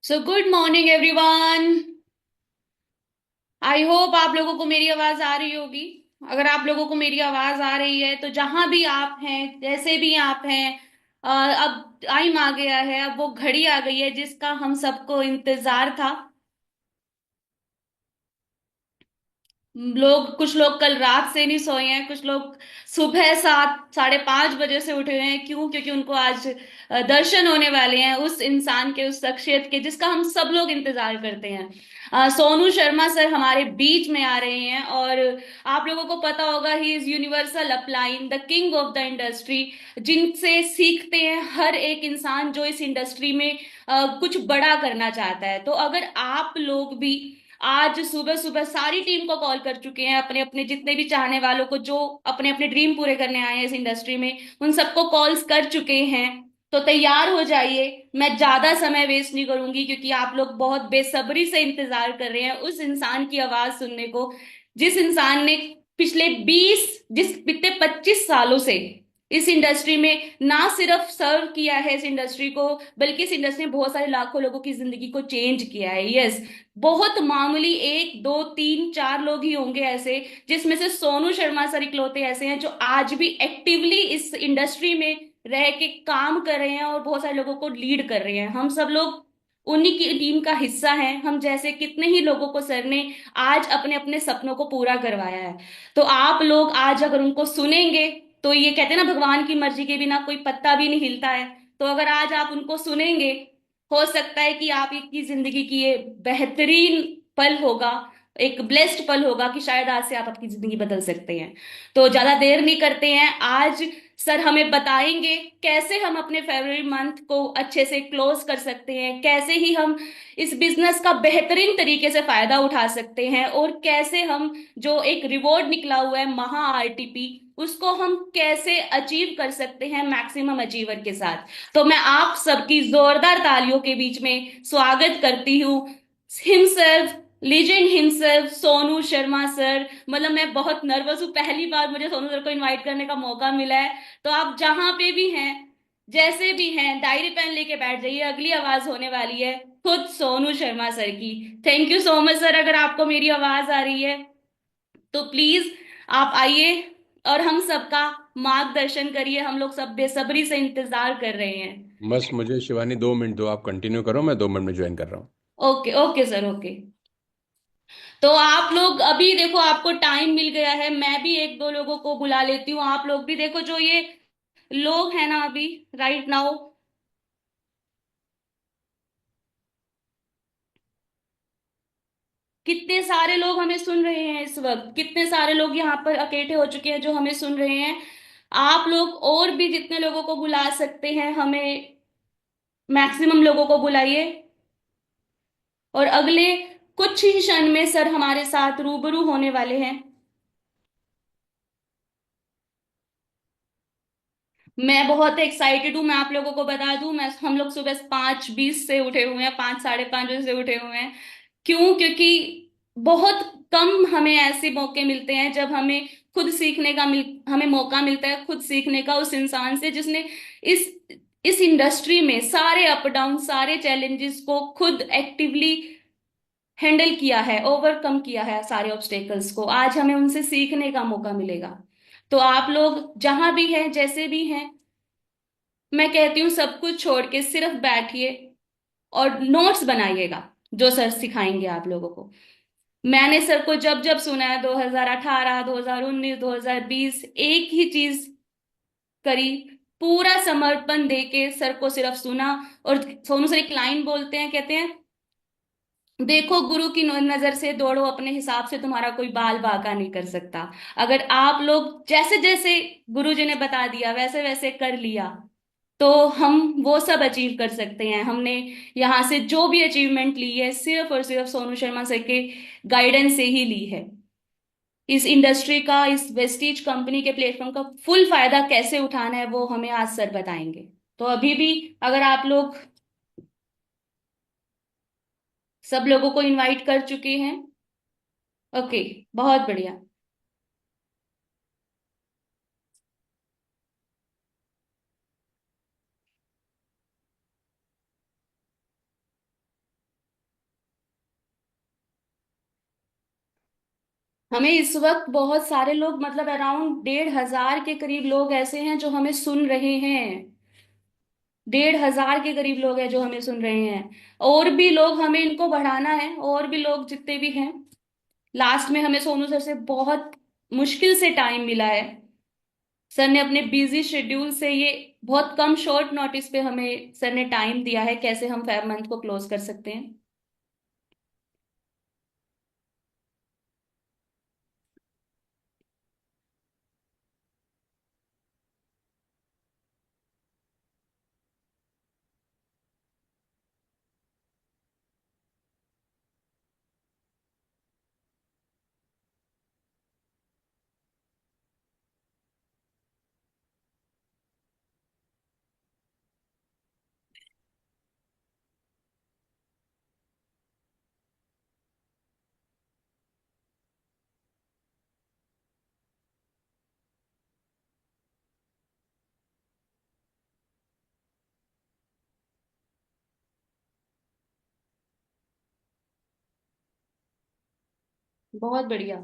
So good morning everyone. I hope आप लोगों को मेरी आवाज आ रही होगी। अगर आप लोगों को मेरी आवाज आ रही है तो जहां भी आप हैं, जैसे भी आप हैं, अब टाइम आ गया है, अब वो घड़ी आ गई है जिसका हम सबको इंतजार था। कुछ लोग कल रात से नहीं सोए हैं, कुछ लोग सुबह 7 साढ़े 5 बजे से उठे हुए हैं। क्यों? क्योंकि उनको आज दर्शन होने वाले हैं उस इंसान के, उस शख्सियत के जिसका हम सब लोग इंतजार करते हैं। सोनू शर्मा सर हमारे बीच में आ रहे हैं। और आप लोगों को पता होगा, he is universal upline, the king of the industry, जिनसे सीखते हैं हर एक इंसान जो इस इंडस्ट्री में कुछ बड़ा करना चाहता है। तो अगर आप लोग भी आज सुबह सुबह सारी टीम को कॉल कर चुके हैं, अपने अपने जितने भी चाहने वालों को जो अपने अपने ड्रीम पूरे करने आए हैं इस इंडस्ट्री में, उन सबको कॉल्स कर चुके हैं। तो तैयार हो जाइए। मैं ज्यादा समय वेस्ट नहीं करूंगी क्योंकि आप लोग बहुत बेसब्री से इंतजार कर रहे हैं उस इंसान की आवाज सुनने को, जिस इंसान ने पिछले 20 जिस पिछले 25 सालों से इस इंडस्ट्री में ना सिर्फ सर्व किया है इस इंडस्ट्री को, बल्कि इस इंडस्ट्री में बहुत सारे लाखों लोगों की जिंदगी को चेंज किया है। यस, बहुत मामूली एक दो तीन चार लोग ही होंगे ऐसे, जिसमें से सोनू शर्मा सर इकलौते ऐसे हैं जो आज भी एक्टिवली इस इंडस्ट्री में रह के काम कर रहे हैं और बहुत सारे लोगों को लीड कर रहे हैं। हम सब लोग उन्हीं की टीम का हिस्सा हैं। हम जैसे कितने ही लोगों को सर ने आज अपने अपने सपनों को पूरा करवाया है। तो आप लोग आज अगर उनको सुनेंगे, तो ये कहते हैं ना, भगवान की मर्जी के बिना कोई पत्ता भी नहीं हिलता है। तो अगर आज आप उनको सुनेंगे, हो सकता है कि आप की जिंदगी की ये बेहतरीन पल होगा, एक ब्लेस्ड पल होगा कि शायद आज से आप आपकी जिंदगी बदल सकते हैं। तो ज्यादा देर नहीं करते हैं, आज सर हमें बताएंगे कैसे हम अपने फरवरी मंथ को अच्छे से क्लोज कर सकते हैं, कैसे ही हम इस बिजनेस का बेहतरीन तरीके से फायदा उठा सकते हैं, और कैसे हम जो एक रिवॉर्ड निकला हुआ है महा आरटीपी, उसको हम कैसे अचीव कर सकते हैं मैक्सिमम अचीवर के साथ। तो मैं आप सबकी जोरदार तालियों के बीच में स्वागत करती हूँ himself, legend himself, Sonu Sharma sir. मतलब मैं बहुत नर्वस हूँ, पहली बार मुझे सोनू सर को इनवाइट करने का मौका मिला है। तो आप जहां पे भी हैं, जैसे भी हैं, डायरी पेन लेके बैठ जाइए, अगली आवाज होने वाली है खुद सोनू शर्मा सर की। Thank you so much sir. अगर आपको मेरी आवाज आ रही है तो प्लीज आप आइए और हम सबका मार्गदर्शन करिए। हम लोग सब बेसब्री से इंतजार कर रहे हैं। बस मुझे शिवानी 2 मिनट दो, आप कंटिन्यू करो, मैं 2 मिनट में ज्वाइन कर रहा हूँ। Okay okay sir, okay. तो आप लोग अभी देखो, आपको टाइम मिल गया है, मैं भी एक दो लोगों को बुला लेती हूँ। आप लोग भी देखो, जो ये लोग हैं ना अभी राइट नाउ, कितने सारे लोग हमें सुन रहे हैं इस वक्त, कितने सारे लोग यहाँ पर इकट्ठे हो चुके हैं जो हमें सुन रहे हैं। आप लोग और भी जितने लोगों को बुला सकते हैं, हमें मैक्सिमम लोगों को बुलाइए। और अगले कुछ ही क्षण में सर हमारे साथ रूबरू होने वाले हैं। मैं बहुत एक्साइटेड हूँ। मैं आप लोगों को बता दूं, मैं हम लोग सुबह 5:20 से उठे हुए हैं, 5 साढ़े 5 बजे से उठे हुए हैं। क्यों? क्योंकि बहुत कम हमें ऐसे मौके मिलते हैं जब हमें मौका मिलता है खुद सीखने का उस इंसान से जिसने इस इस इंडस्ट्री में सारे अप डाउन, सारे चैलेंजेस को खुद एक्टिवली हैंडल किया है, ओवरकम किया है सारे ऑब्स्टेकल्स को। आज हमें उनसे सीखने का मौका मिलेगा। तो आप लोग जहां भी हैं, जैसे भी हैं, मैं कहती हूँ सब कुछ छोड़ के सिर्फ बैठिए और नोट्स बनाइएगा जो सर सिखाएंगे आप लोगों को। मैंने सर को जब जब सुना है, 2018, 2019, 2020, एक ही चीज करी, पूरा समर्पण देके सर को सिर्फ सुना। और सोनू सर एक लाइन बोलते हैं, कहते हैं, देखो गुरु की नजर से दौड़ो, अपने हिसाब से तुम्हारा कोई बाल बांका नहीं कर सकता। अगर आप लोग जैसे जैसे गुरु जी ने बता दिया वैसे वैसे कर लिया, तो हम वो सब अचीव कर सकते हैं। हमने यहाँ से जो भी अचीवमेंट ली है सिर्फ और सिर्फ सोनू शर्मा सर के गाइडेंस से ही ली है। इस इंडस्ट्री का, इस वेस्टीज कंपनी के प्लेटफॉर्म का फुल फायदा कैसे उठाना है वो हमें आज सर बताएंगे। तो अभी भी अगर आप लोग सब लोगों को इनवाइट कर चुके हैं, ओके, बहुत बढ़िया। हमें इस वक्त बहुत सारे लोग, मतलब अराउंड 1,500 के करीब लोग ऐसे हैं जो हमें सुन रहे हैं। 1,500 के करीब लोग हैं जो हमें सुन रहे हैं। और भी लोग, हमें इनको बढ़ाना है, और भी लोग जितने भी हैं। लास्ट में हमें सोनू सर से बहुत मुश्किल से टाइम मिला है। सर ने अपने बिजी शेड्यूल से ये बहुत कम शॉर्ट नोटिस पे हमें सर ने टाइम दिया है, कैसे हम फेब मंथ को क्लोज कर सकते हैं। बहुत बढ़िया।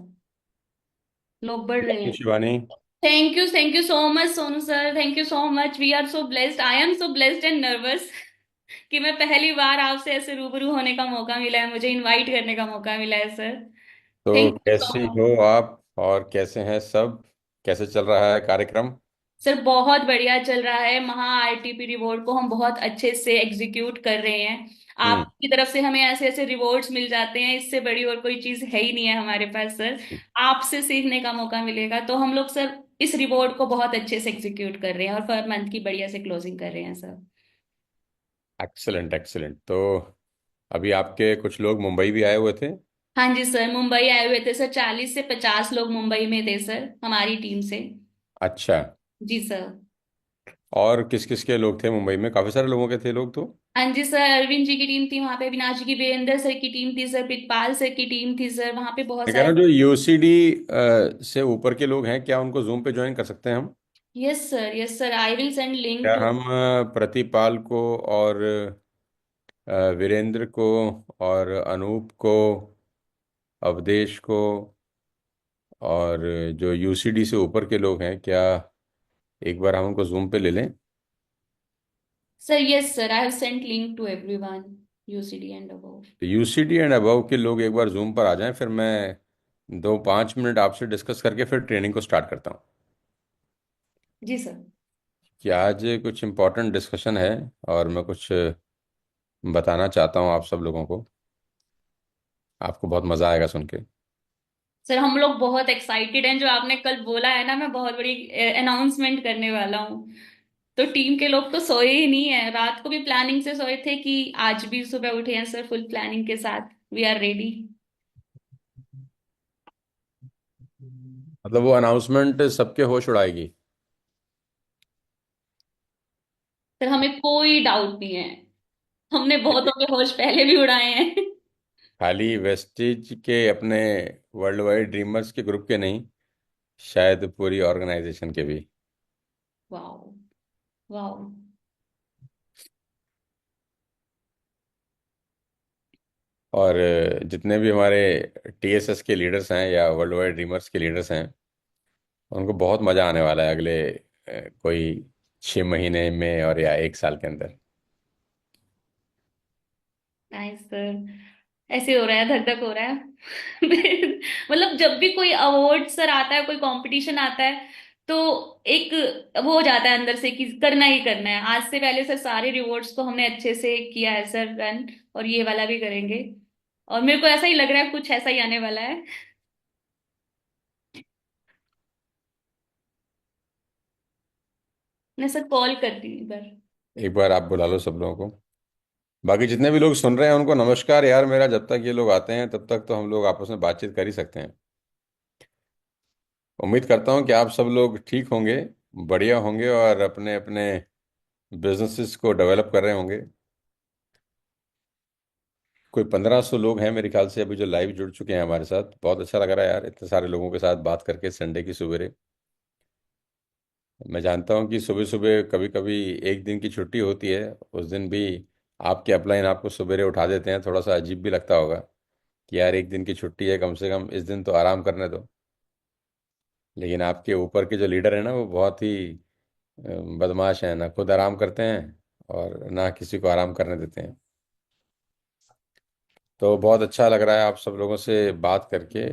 लोग बढ़ रहे हैं। Shivani. Thank you so much Sonu sir, thank you so much. We are so blessed, I am so blessed and nervous कि मैं पहली बार आपसे ऐसे रूबरू होने का मौका मिला है, मुझे इनवाइट करने का मौका मिला है सर। तो थैंक यू कैसी सो हो मच। आप और कैसे हैं सब? कैसे चल रहा है कार्यक्रम? सर बहुत बढ़िया चल रहा है। महा आरटीपी रिवॉर्ड को हम बहुत अच्छे से एग्जीक्यूट कर रहे हैं। हम्म। आपकी तरफ से हमें ऐसे ऐसे रिवॉर्ड्स मिल जाते हैं, इससे बड़ी और कोई चीज है ही नहीं है हमारे पास सर। आपसे सीखने का मौका मिलेगा, तो हम लोग सर इस रिवॉर्ड को बहुत अच्छे से एग्जीक्यूट कर रहे हैं और पर मंथ की बढ़िया से क्लोजिंग कर रहे हैं सर। Excellent excellent. तो अभी आपके कुछ लोग मुंबई भी आए हुए थे? हाँ जी सर, मुंबई आए हुए थे सर। 40 से 50 लोग मुंबई में थे सर, हमारी टीम से। अच्छा। जी सर। और किस किस के लोग थे मुंबई में? काफी सारे लोगों के थे लोग तो। हाँ जी सर, अरविंद जी की टीम थी वहां पे, अविनाश जी की, वीरेंद्र सर की टीम थी सर, पिटपाल सर की टीम थी सर, वहां पे बहुत मैं कह रहा सारे। हूँ जो यूसीडी से वीपर के लोग हैं, क्या उनको जूम पे ज्वाइन कर सकते हैं हम? Yes sir, yes sir, I will send link क्या टू। हम प्रतिपाल को और वीरेंद्र को और अनूप को, अवधेश को और जो यूसीडी से ऊपर के लोग हैं, क्या एक बार हम उनको जूम पे ले लें? Sir yes sir, I have sent link to everyone, UCD and above. तो यूसीडी एंड अबव के लोग एक बार जूम पर आ जाएं, फिर मैं 2-5 मिनट आपसे डिस्कस करके फिर ट्रेनिंग को स्टार्ट करता हूँ। जी सर। कि आज कुछ इम्पोर्टेंट डिस्कशन है और मैं कुछ बताना चाहता हूँ आप सब लोगों को। आपको बहुत मज़ा आएगा सुन के। सर हम लोग बहुत एक्साइटेड हैं, जो आपने कल बोला है ना, मैं बहुत बड़ी अनाउंसमेंट करने वाला हूँ। तो टीम के लोग तो सोए ही नहीं है, रात को भी प्लानिंग से सोए थे कि आज भी सुबह उठे हैं सर, फुल प्लानिंग के साथ। We are ready. मतलब वो अनाउंसमेंट सबके होश उड़ाएगी। सर हमें कोई डाउट नहीं है, हमने बहुतों के होश पहले भी उड़ाए हैं। खाली वेस्टेज के अपने वर्ल्ड वाइड ड्रीमर्स के ग्रुप के नहीं, शायद पूरी ऑर्गेनाइजेशन के भी। वाओ। वाओ। और जितने भी हमारे टीएसएस के लीडर्स हैं या वर्ल्ड वाइड ड्रीमर्स के लीडर्स हैं, उनको बहुत मज़ा आने वाला है अगले कोई 6 महीने में और या 1 साल के अंदर। Nice sir. ऐसे हो रहा है, धक धक हो रहा है। मतलब जब भी कोई अवार्ड सर आता है, कोई कंपटीशन आता है, तो एक वो हो जाता है अंदर से कि करना ही करना है। आज से पहले सर सारे रिवॉर्ड्स को हमने अच्छे से किया है सर रन, और ये वाला भी करेंगे। और मेरे को ऐसा ही लग रहा है, कुछ ऐसा ही आने वाला है। मैं सर कॉल करती हूँ एक बार। एक बार आप बुला लो सब लोगों को। बाकी जितने भी लोग सुन रहे हैं उनको नमस्कार यार मेरा। जब तक ये लोग आते हैं तब तक तो हम लोग आपस में बातचीत कर ही सकते हैं। उम्मीद करता हूँ कि आप सब लोग ठीक होंगे, बढ़िया होंगे और अपने अपने बिजनेसेस को डेवलप कर रहे होंगे। कोई 1500 लोग हैं मेरे ख्याल से अभी जो लाइव जुड़ चुके हैं हमारे साथ। बहुत अच्छा लग रहा है यार इतने सारे लोगों के साथ बात करके संडे की सवेरे। मैं जानता हूँ कि सुबह सुबह कभी कभी एक दिन की छुट्टी होती है, उस दिन भी आपके अपलाइन आपको सवेरे उठा देते हैं। थोड़ा सा अजीब भी लगता होगा कि यार एक दिन की छुट्टी है, कम से कम इस दिन तो आराम करने दो। लेकिन आपके ऊपर के जो लीडर है ना, वो बहुत ही बदमाश हैं, ना खुद आराम करते हैं और ना किसी को आराम करने देते हैं। तो बहुत अच्छा लग रहा है आप सब लोगों से बात करके।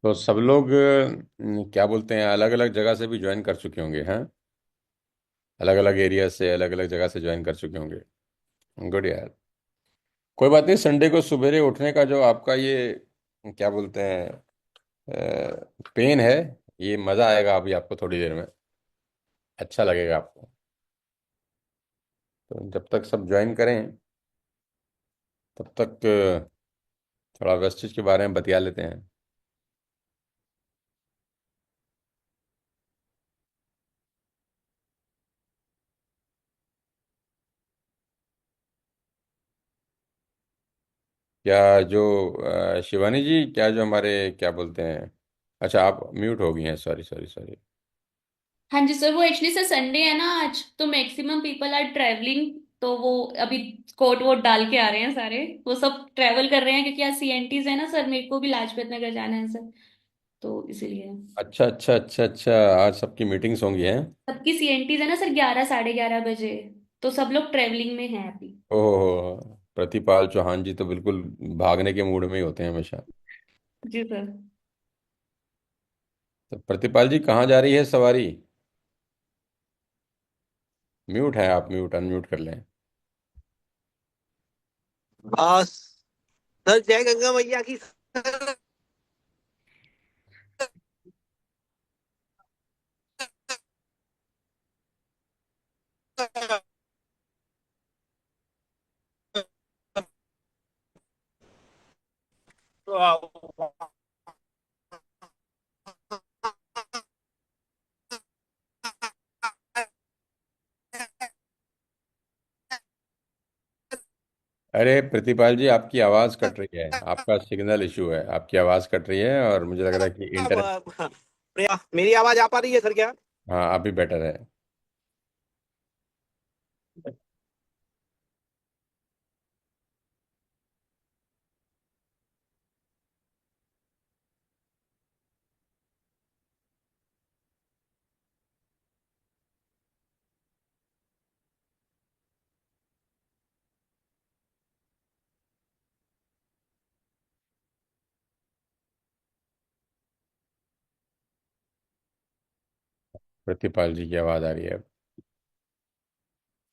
तो सब लोग क्या बोलते हैं, अलग अलग जगह से भी ज्वाइन कर चुके होंगे हैं? अलग अलग एरिया से, अलग अलग जगह से ज्वाइन कर चुके होंगे। गुड यार। कोई बात नहीं, संडे को सवेरे उठने का जो आपका ये क्या बोलते हैं पेन है, ये मज़ा आएगा अभी आपको थोड़ी देर में। अच्छा लगेगा आपको। तो जब तक सब ज्वाइन करें तब तक थोड़ा वेस्टेज के बारे में बतिया लेते हैं। क्या जो शिवानी जी, क्या जो हमारे क्या बोलते हैं, अच्छा आप म्यूट हो गई हैं, सॉरी सॉरी सॉरी। हाँ जी सर, वो एक्चुअली सर संडे है ना आज, तो मैक्सिमम पीपल आर ट्रैवलिंग। तो वो अभी कोट वोट डाल के आ रहे हैं सारे, वो सब ट्रैवल कर रहे हैं क्योंकि आज सीएनटीज है ना सर, मेरे को भी लाजपत नगर जाना है सर, तो इसीलिए। अच्छा अच्छा अच्छा अच्छा, आज सबकी मीटिंग्स होंगी हैं। सबकी सीएनटीज है ना सर, 11 साढ़े 11 बजे। तो सब लोग ट्रैवलिंग में हैं अभी। ओह, प्रतिपाल चौहान जी तो बिल्कुल भागने के मूड में ही होते हैं हमेशा। जी सर। तो प्रतिपाल जी कहाँ जा रही है सवारी? म्यूट है आप, म्यूट अनम्यूट कर लें। बस सर, जय गंगा मैया की सर। अरे प्रतिपाल जी, आपकी आवाज़ कट रही है, आपका सिग्नल इशू है, आपकी आवाज़ कट रही है और मुझे लग रहा है कि इंटरनेट। मेरी आवाज आ पा रही है सर क्या? हाँ, अभी बेटर है। प्रतिपाल जी की आवाज़ आ रही है अब।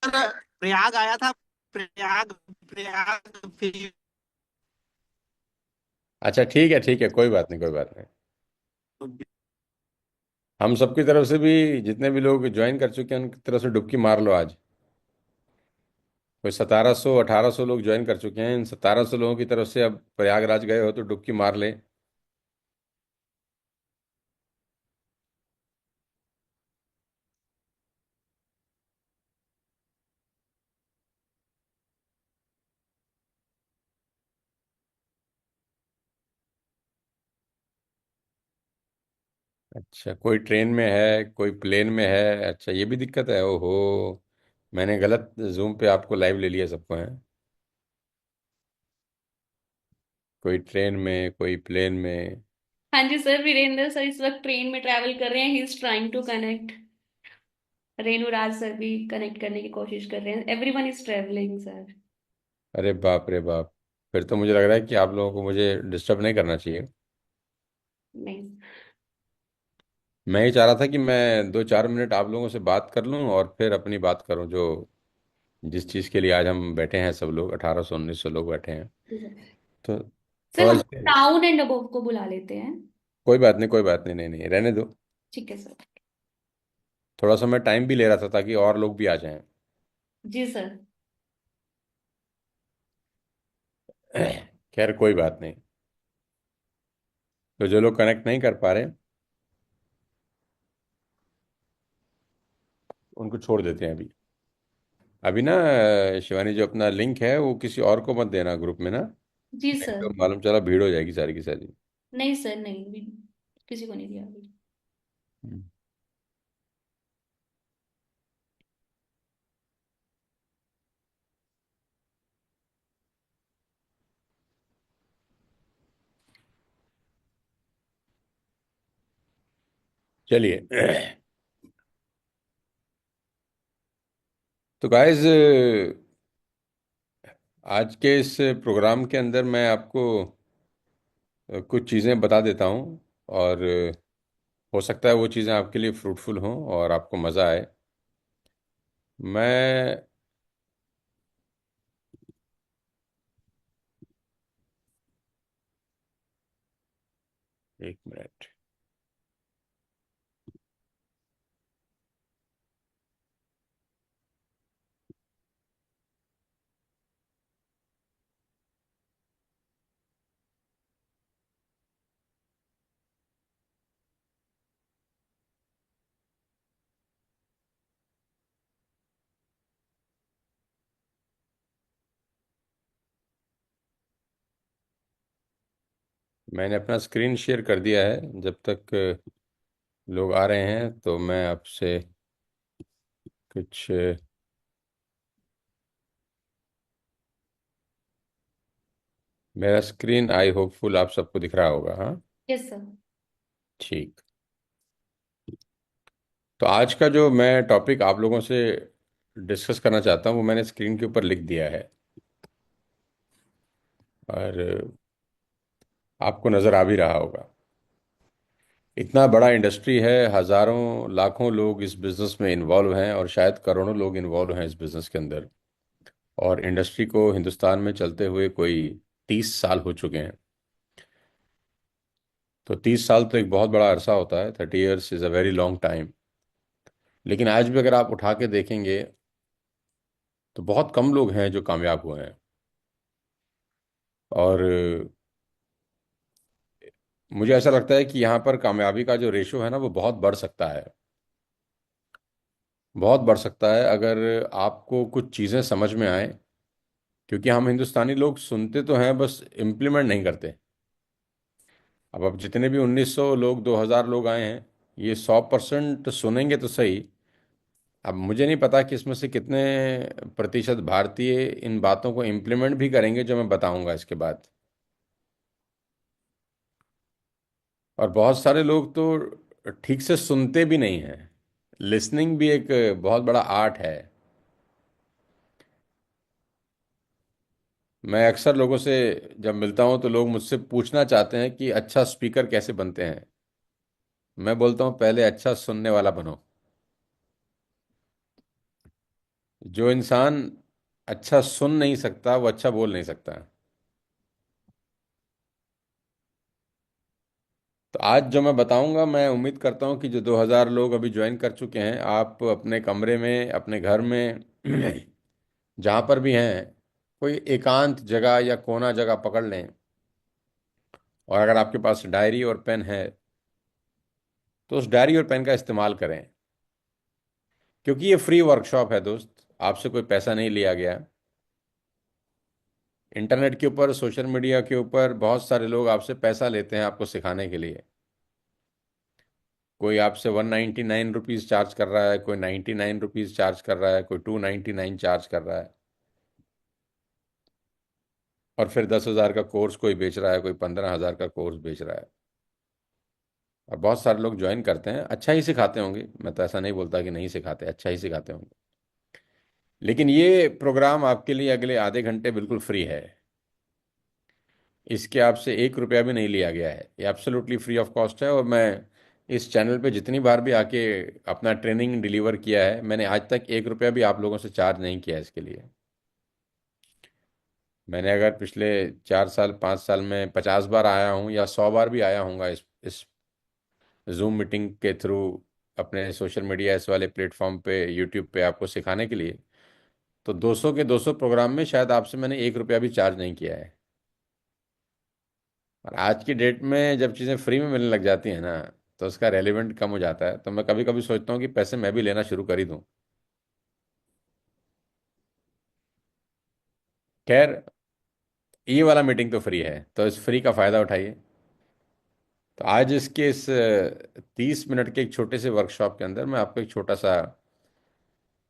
प्रयाग आया था। प्रयाग प्रयाग फिर अच्छा ठीक है, कोई बात नहीं, कोई बात नहीं। हम सबकी तरफ से भी, जितने भी लोग ज्वाइन कर चुके हैं उनकी तरफ से डुबकी मार लो आज। कोई 1700 1800 लोग ज्वाइन कर चुके हैं, इन 1700 लोगों की तरफ से अब प्रयागराज गए हो तो डुबकी मार लें। अच्छा, कोई ट्रेन में है, कोई प्लेन में है, अच्छा ये भी दिक्कत है, ओहो। मैंने गलत जूम पे आपको लाइव ले लिया सबको है। कोई ट्रेन में, कोई प्लेन में। हाँ जी सर, वीरेंद्र सर इस वक्त ट्रेन में ट्रैवल कर रहे हैं, he is trying to connect. Renuraj sir भी कनेक्ट करने की कोशिश कर रहे हैं, एवरीवन इज ट्रैवलिंग सर। अरे बाप रे बाप, फिर तो मुझे लग रहा है कि आप लोगों को मुझे डिस्टर्ब नहीं करना चाहिए। नहीं। मैं ही चाह रहा था कि मैं 2 4 मिनट आप लोगों से बात कर लूं और फिर अपनी बात करूं, जो जिस चीज़ के लिए आज हम बैठे हैं, सब लोग 1800 1900 लोग बैठे हैं। तो सर थोड़ा हम टाउन एंड अबव को बुला लेते हैं। कोई बात नहीं, कोई बात नहीं, नहीं नहीं, रहने दो। ठीक है सर। थोड़ा सा मैं टाइम भी ले रहा था ताकि और लोग भी आ जाएं। जी सर। खैर कोई बात नहीं। तो जो लोग कनेक्ट नहीं कर पा रहे, उनको छोड़ देते हैं अभी। अभी ना शिवानी, जो अपना लिंक है वो किसी और को मत देना ग्रुप में ना, जी नहीं सर। तो मालूम चला भीड़ हो जाएगी सारी की सारी। नहीं सर, नहीं भी किसी को नहीं दिया अभी। हम्म। चलिए। तो गाइस, आज के इस प्रोग्राम के अंदर मैं आपको कुछ चीज़ें बता देता हूँ, और हो सकता है वो चीज़ें आपके लिए फ्रूटफुल हों और आपको मज़ा आए। मैं एक मिनट। मैंने अपना स्क्रीन शेयर कर दिया है। जब तक लोग आ रहे हैं तो मैं आपसे कुछ मेरा स्क्रीन आई होपफुल आप सबको दिख रहा होगा, हाँ? Yes sir. ठीक। तो आज का जो मैं टॉपिक आप लोगों से डिस्कस करना चाहता हूँ वो मैंने स्क्रीन के ऊपर लिख दिया है, और आपको नज़र आ भी रहा होगा। इतना बड़ा इंडस्ट्री है, हज़ारों लाखों लोग इस बिज़नेस में इन्वॉल्व हैं, और शायद करोड़ों लोग इन्वॉल्व हैं इस बिज़नेस के अंदर। और इंडस्ट्री को हिंदुस्तान में चलते हुए कोई 30 साल हो चुके हैं। तो 30 साल तो एक बहुत बड़ा अरसा होता है, 30 years is a very long time. लेकिन आज भी अगर आप उठा के देखेंगे तो बहुत कम लोग हैं जो कामयाब हुए हैं। और मुझे ऐसा लगता है कि यहाँ पर कामयाबी का जो रेशो है ना वो बहुत बढ़ सकता है। बहुत बढ़ सकता है अगर आपको कुछ चीज़ें समझ में आए। क्योंकि हम हिंदुस्तानी लोग सुनते तो हैं, बस इम्प्लीमेंट नहीं करते। अब जितने भी 1900 लोग, 2000 लोग आए हैं, ये 100% सुनेंगे तो सही। अब मुझे नहीं पता कि इसमें से कितने प्रतिशत भारतीय इन बातों को इम्प्लीमेंट भी करेंगे जो मैं बताऊंगा इसके बाद। और बहुत सारे लोग तो ठीक से सुनते भी नहीं हैं। लिसनिंग भी एक बहुत बड़ा आर्ट है। मैं अक्सर लोगों से जब मिलता हूं तो लोग मुझसे पूछना चाहते हैं कि अच्छा स्पीकर कैसे बनते हैं। मैं बोलता हूं पहले अच्छा सुनने वाला बनो। जो इंसान अच्छा सुन नहीं सकता वो अच्छा बोल नहीं सकता। तो आज जो मैं बताऊंगा, मैं उम्मीद करता हूं कि जो 2000 लोग अभी ज्वाइन कर चुके हैं, आप अपने कमरे में, अपने घर में, जहां पर भी हैं, कोई एकांत जगह या कोना जगह पकड़ लें। और अगर आपके पास डायरी और पेन है तो उस डायरी और पेन का इस्तेमाल करें। क्योंकि ये फ्री वर्कशॉप है दोस्त, आपसे कोई पैसा नहीं लिया गया। इंटरनेट के ऊपर, सोशल मीडिया के ऊपर बहुत सारे लोग आपसे पैसा लेते हैं आपको सिखाने के लिए। कोई आपसे 199 रुपीज़ चार्ज कर रहा है, कोई 99 रुपीज़ चार्ज कर रहा है, कोई 299 चार्ज कर रहा है। और फिर 10,000 का कोर्स कोई बेच रहा है, कोई 15,000 का कोर्स बेच रहा है। और बहुत सारे लोग ज्वाइन करते हैं, अच्छा ही सिखाते होंगे, मैं तो ऐसा नहीं बोलता कि नहीं सिखाते, अच्छा ही सिखाते होंगे। लेकिन ये प्रोग्राम आपके लिए अगले आधे घंटे बिल्कुल फ्री है। इसके आपसे 1 रुपया भी नहीं लिया गया है, ये एब्सोल्युटली फ्री ऑफ कॉस्ट है। और मैं इस चैनल पे जितनी बार भी आके अपना ट्रेनिंग डिलीवर किया है, मैंने आज तक 1 रुपया भी आप लोगों से चार्ज नहीं किया इसके लिए। मैंने अगर पिछले 4 साल 5 साल में 50 बार आया हूँ या 100 बार भी आया हूँगा इस जूम मीटिंग के थ्रू, अपने सोशल मीडिया इस वाले प्लेटफॉर्म पे, यूट्यूब पे आपको सिखाने के लिए, तो 200 के 200 प्रोग्राम में शायद आपसे मैंने 1 रुपया भी चार्ज नहीं किया है। और आज की डेट में जब चीज़ें फ्री में मिलने लग जाती हैं ना, तो उसका रेलिवेंट कम हो जाता है। तो मैं कभी कभी सोचता हूँ कि पैसे मैं भी लेना शुरू कर ही दूँ। खैर, ये वाला मीटिंग तो फ्री है, तो इस फ्री का फ़ायदा उठाइए। तो आज इस 30 मिनट के एक छोटे से वर्कशॉप के अंदर मैं आपको एक छोटा सा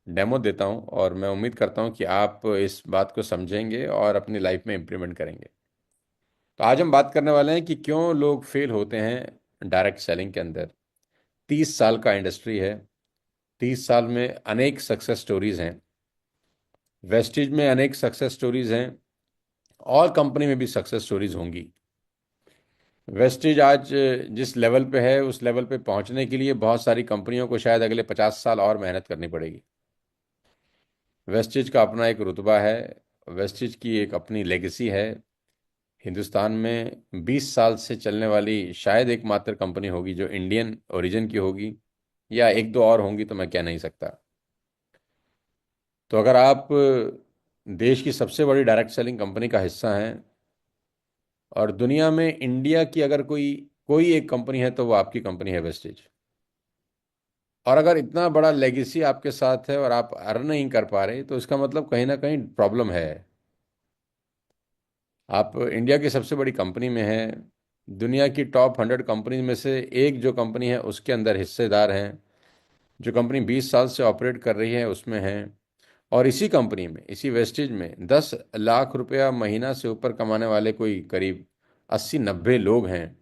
डेमो देता हूँ, और मैं उम्मीद करता हूँ कि आप इस बात को समझेंगे और अपनी लाइफ में इम्प्लीमेंट करेंगे। तो आज हम बात करने वाले हैं कि क्यों लोग फेल होते हैं डायरेक्ट सेलिंग के अंदर। 30 साल का इंडस्ट्री है, 30 साल में अनेक सक्सेस स्टोरीज हैं। वेस्टिज में अनेक सक्सेस स्टोरीज हैं, और कंपनी में भी सक्सेस स्टोरीज होंगी। वेस्टिज आज जिस लेवल पे है, उस लेवल पे पहुंचने के लिए बहुत सारी कंपनियों को शायद अगले 50 साल और मेहनत करनी पड़ेगी। वेस्टिज का अपना एक रुतबा है, वेस्टिज की एक अपनी लेगेसी है। हिंदुस्तान में 20 साल से चलने वाली शायद एकमात्र कंपनी होगी जो इंडियन ओरिजिन की होगी, या एक दो और होंगी तो मैं कह नहीं सकता। तो अगर आप देश की सबसे बड़ी डायरेक्ट सेलिंग कंपनी का हिस्सा हैं, और दुनिया में इंडिया की अगर कोई कोई एक कंपनी है, तो वो आपकी कंपनी है, वेस्टेज। और अगर इतना बड़ा लेगेसी आपके साथ है और आप अर्न नहीं कर पा रहे, तो इसका मतलब कहीं ना कहीं प्रॉब्लम है। आप इंडिया की सबसे बड़ी कंपनी में हैं, दुनिया की टॉप 100 कंपनी में से एक जो कंपनी है उसके अंदर हिस्सेदार हैं, जो कंपनी 20 साल से ऑपरेट कर रही है उसमें हैं। और इसी कंपनी में, इसी वेस्टेज में 10 लाख रुपया महीना से ऊपर कमाने वाले कोई करीब 80-90 लोग हैं।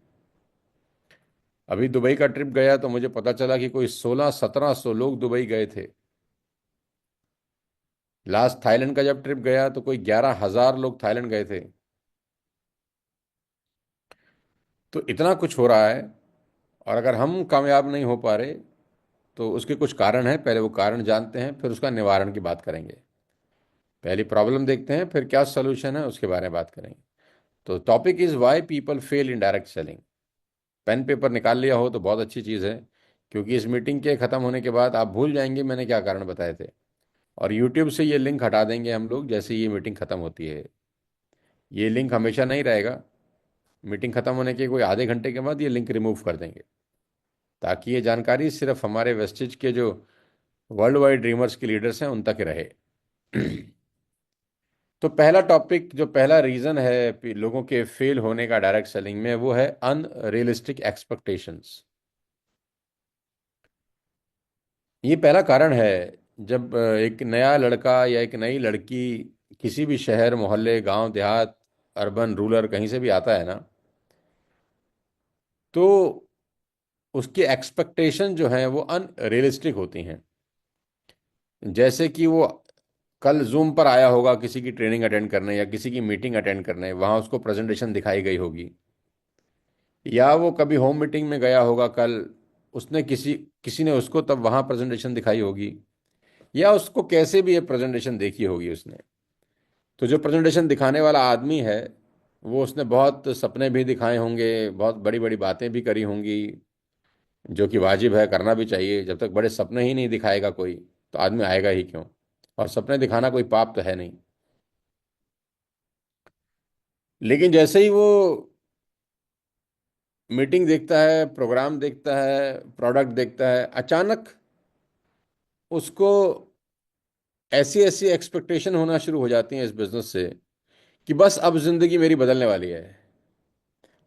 अभी दुबई का ट्रिप गया तो मुझे पता चला कि कोई 1600-1700 लोग दुबई गए थे। लास्ट थाईलैंड का जब ट्रिप गया तो कोई 11,000 लोग थाईलैंड गए थे। तो इतना कुछ हो रहा है, और अगर हम कामयाब नहीं हो पा रहे, तो उसके कुछ कारण हैं। पहले वो कारण जानते हैं, फिर उसका निवारण की बात करेंगे। पहली प्रॉब्लम देखते हैं, फिर क्या सोल्यूशन है उसके बारे में बात करेंगे। तो topic is why people fail in direct selling. Pen paper निकाल लिया हो तो बहुत अच्छी चीज़ है, क्योंकि इस मीटिंग के ख़त्म होने के बाद आप भूल जाएंगे मैंने क्या कारण बताए थे। और यूट्यूब से ये लिंक हटा देंगे हम लोग जैसे ही ये मीटिंग ख़त्म होती है। ये लिंक हमेशा नहीं रहेगा, मीटिंग ख़त्म होने के कोई आधे घंटे के बाद ये लिंक रिमूव कर देंगे, ताकि ये जानकारी सिर्फ हमारे वेस्टेज के जो वर्ल्ड वाइड ड्रीमर्स के लीडर्स हैं उन तक रहे। तो पहला टॉपिक, जो पहला रीज़न है लोगों के फेल होने का डायरेक्ट सेलिंग में, वो है अनरियलिस्टिक एक्सपेक्टेशंस। ये पहला कारण है। जब एक नया लड़का या एक नई लड़की किसी भी शहर, मोहल्ले, गांव, देहात, अर्बन, रूरल कहीं से भी आता है ना, तो उसकी एक्सपेक्टेशन जो हैं वो अनरियलिस्टिक होती हैं। जैसे कि वो कल जूम पर आया होगा किसी की ट्रेनिंग अटेंड करने या किसी की मीटिंग अटेंड करने, वहाँ उसको प्रेजेंटेशन दिखाई गई होगी। या वो कभी होम मीटिंग में गया होगा कल, उसने किसी किसी ने उसको तब वहाँ प्रेजेंटेशन दिखाई होगी, या उसको कैसे भी ये प्रेजेंटेशन देखी होगी उसने। तो जो प्रेजेंटेशन दिखाने वाला आदमी है, वो उसने बहुत सपने भी दिखाए होंगे, बहुत बड़ी बड़ी बातें भी करी होंगी, जो कि वाजिब है, करना भी चाहिए। जब तक बड़े सपने ही नहीं दिखाएगा कोई, तो आदमी आएगा ही क्यों। और सपने दिखाना कोई पाप तो है नहीं। लेकिन जैसे ही वो मीटिंग देखता है, प्रोग्राम देखता है, प्रोडक्ट देखता है, अचानक उसको ऐसी ऐसी एक्सपेक्टेशन होना शुरू हो जाती है इस बिजनेस से, कि बस अब जिंदगी मेरी बदलने वाली है।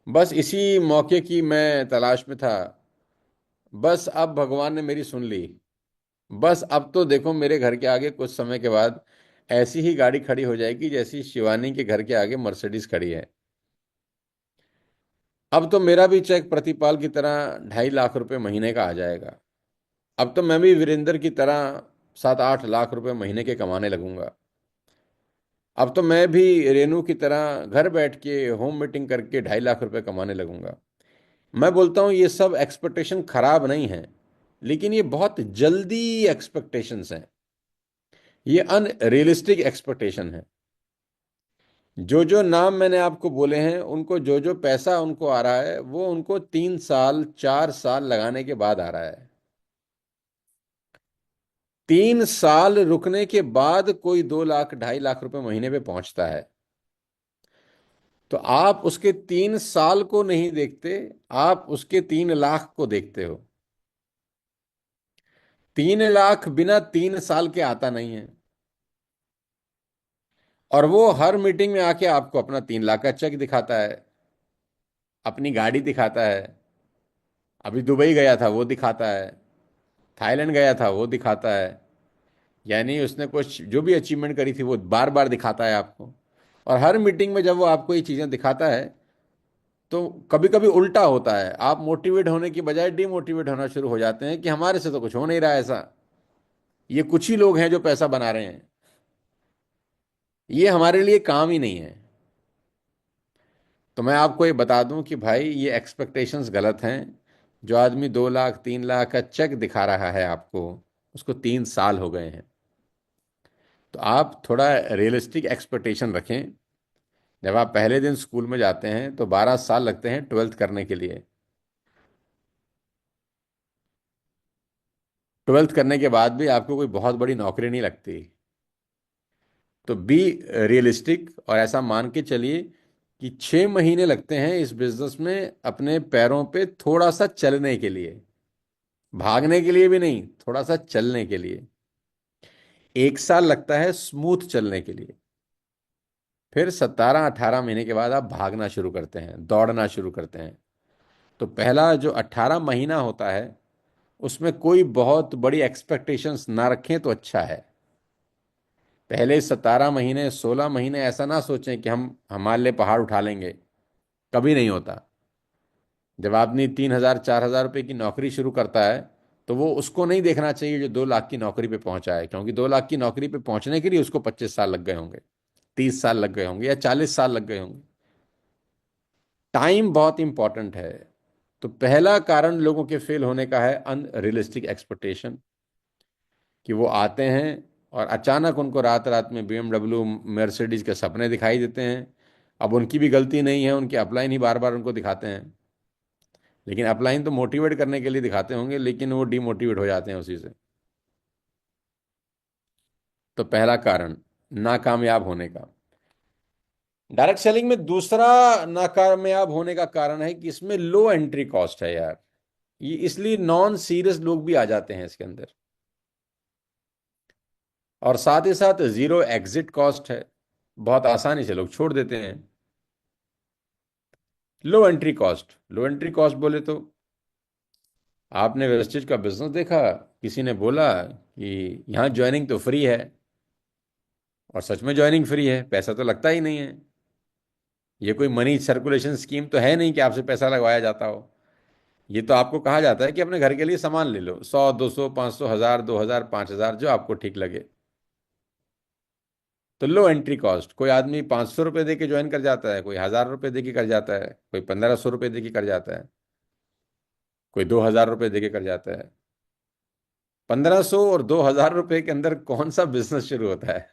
बस इसी मौके की मैं तलाश में था। बस अब भगवान ने मेरी सुन ली। बस अब तो देखो मेरे घर के आगे कुछ समय के बाद ऐसी ही गाड़ी खड़ी हो जाएगी जैसी शिवानी के घर के आगे मर्सिडीज खड़ी है। अब तो मेरा भी चेक प्रतिपाल की तरह 2.5 लाख रुपए महीने का आ जाएगा। अब तो मैं भी वीरेंद्र की तरह 7-8 लाख रुपए महीने के कमाने लगूंगा। अब तो मैं भी रेनू की तरह घर बैठ के होम मीटिंग करके 2.5 लाख रुपए कमाने लगूंगा। मैं बोलता हूँ ये सब एक्सपेक्टेशन खराब नहीं है, लेकिन ये बहुत जल्दी एक्सपेक्टेशंस हैं। ये अनरियलिस्टिक एक्सपेक्टेशन है। जो जो नाम मैंने आपको बोले हैं, उनको जो जो पैसा उनको आ रहा है, वो उनको 3 साल 4 साल लगाने के बाद आ रहा है। 3 साल रुकने के बाद कोई 2 लाख 2.5 लाख रुपए महीने पे पहुंचता है। तो आप उसके 3 साल को नहीं देखते, आप उसके 3 लाख को देखते हो। 3 लाख बिना 3 साल के आता नहीं है। और वो हर मीटिंग में आके आपको अपना 3 लाख का चेक दिखाता है, अपनी गाड़ी दिखाता है, अभी दुबई गया था वो दिखाता है, थाईलैंड गया था वो दिखाता है, यानी उसने कुछ जो भी अचीवमेंट करी थी वो बार बार दिखाता है आपको। और हर मीटिंग में जब वो आपको ये चीज़ें दिखाता है तो कभी कभी उल्टा होता है, आप मोटिवेट होने की बजाय डिमोटिवेट होना शुरू हो जाते हैं कि हमारे से तो कुछ हो नहीं रहा है ऐसा, ये कुछ ही लोग हैं जो पैसा बना रहे हैं, ये हमारे लिए काम ही नहीं है। तो मैं आपको ये बता दूं कि भाई ये एक्सपेक्टेशंस गलत हैं। जो आदमी 2 लाख 3 लाख का चेक दिखा रहा है आपको, उसको 3 साल हो गए हैं। तो आप थोड़ा रियलिस्टिक एक्सपेक्टेशन रखें। जब आप पहले दिन स्कूल में जाते हैं तो 12 साल लगते हैं ट्वेल्थ करने के लिए। ट्वेल्थ करने के बाद भी आपको कोई बहुत बड़ी नौकरी नहीं लगती। तो बी रियलिस्टिक और ऐसा मान के चलिए कि 6 महीने लगते हैं इस बिजनेस में अपने पैरों पे थोड़ा सा चलने के लिए, भागने के लिए भी नहीं, थोड़ा सा चलने के लिए। 1 साल लगता है स्मूथ चलने के लिए। फिर 17-18 महीने के बाद आप भागना शुरू करते हैं, दौड़ना शुरू करते हैं। तो पहला जो 18 महीना होता है उसमें कोई बहुत बड़ी एक्सपेक्टेशंस ना रखें तो अच्छा है। पहले 17 महीने 16 महीने ऐसा ना सोचें कि हम हिमालय पहाड़ उठा लेंगे, कभी नहीं होता। जब आदमी 3,000 4,000 रुपये की नौकरी शुरू करता है तो वो उसको नहीं देखना चाहिए जो 2 लाख की नौकरी पे पहुंचा है, क्योंकि 2 लाख की नौकरी पे पहुंचने के लिए उसको 25 साल लग गए होंगे, 30 साल लग गए होंगे या 40 साल लग गए होंगे। टाइम बहुत इंपॉर्टेंट है। तो पहला कारण लोगों के फेल होने का है अनरियलिस्टिक एक्सपेक्टेशन, कि वो आते हैं और अचानक उनको रात रात में BMW मर्सिडीज के सपने दिखाई देते हैं। अब उनकी भी गलती नहीं है, उनके अपलाइन ही बार बार उनको दिखाते हैं, लेकिन अपलाइन तो मोटिवेट करने के लिए दिखाते होंगे, लेकिन वो डिमोटिवेट हो जाते हैं उसी से। तो पहला कारण नाकामयाब होने का। डायरेक्ट सेलिंग में दूसरा नाकामयाब होने का कारण है कि इसमें लो एंट्री कॉस्ट है यार। ये इसलिए नॉन सीरियस लोग भी आ जाते हैं इसके अंदर। और साथ ही साथ जीरो एग्जिट कॉस्ट है, बहुत आसानी से लोग छोड़ देते हैं। लो एंट्री कॉस्ट बोले तो आपने वेस्टेज का बिजनेस देखा, किसी ने बोला कि यहाँ ज्वाइनिंग तो फ्री है, और सच में ज्वाइनिंग फ्री है, पैसा तो लगता ही नहीं है। ये कोई मनी सर्कुलेशन स्कीम तो है नहीं कि आपसे पैसा लगवाया जाता हो। ये तो आपको कहा जाता है कि अपने घर के लिए सामान ले लो, 100 200 500 1000 2000 5000 जो आपको ठीक लगे। तो लो एंट्री कॉस्ट, कोई आदमी 500 रुपये दे के ज्वाइन कर जाता है, कोई 1000 रुपये दे के कर जाता है, कोई 1500 रुपये दे के कर जाता है, कोई 2000 रुपये दे के कर जाता है। 1500 और 2000 रुपये के अंदर कौन सा बिजनेस शुरू होता है?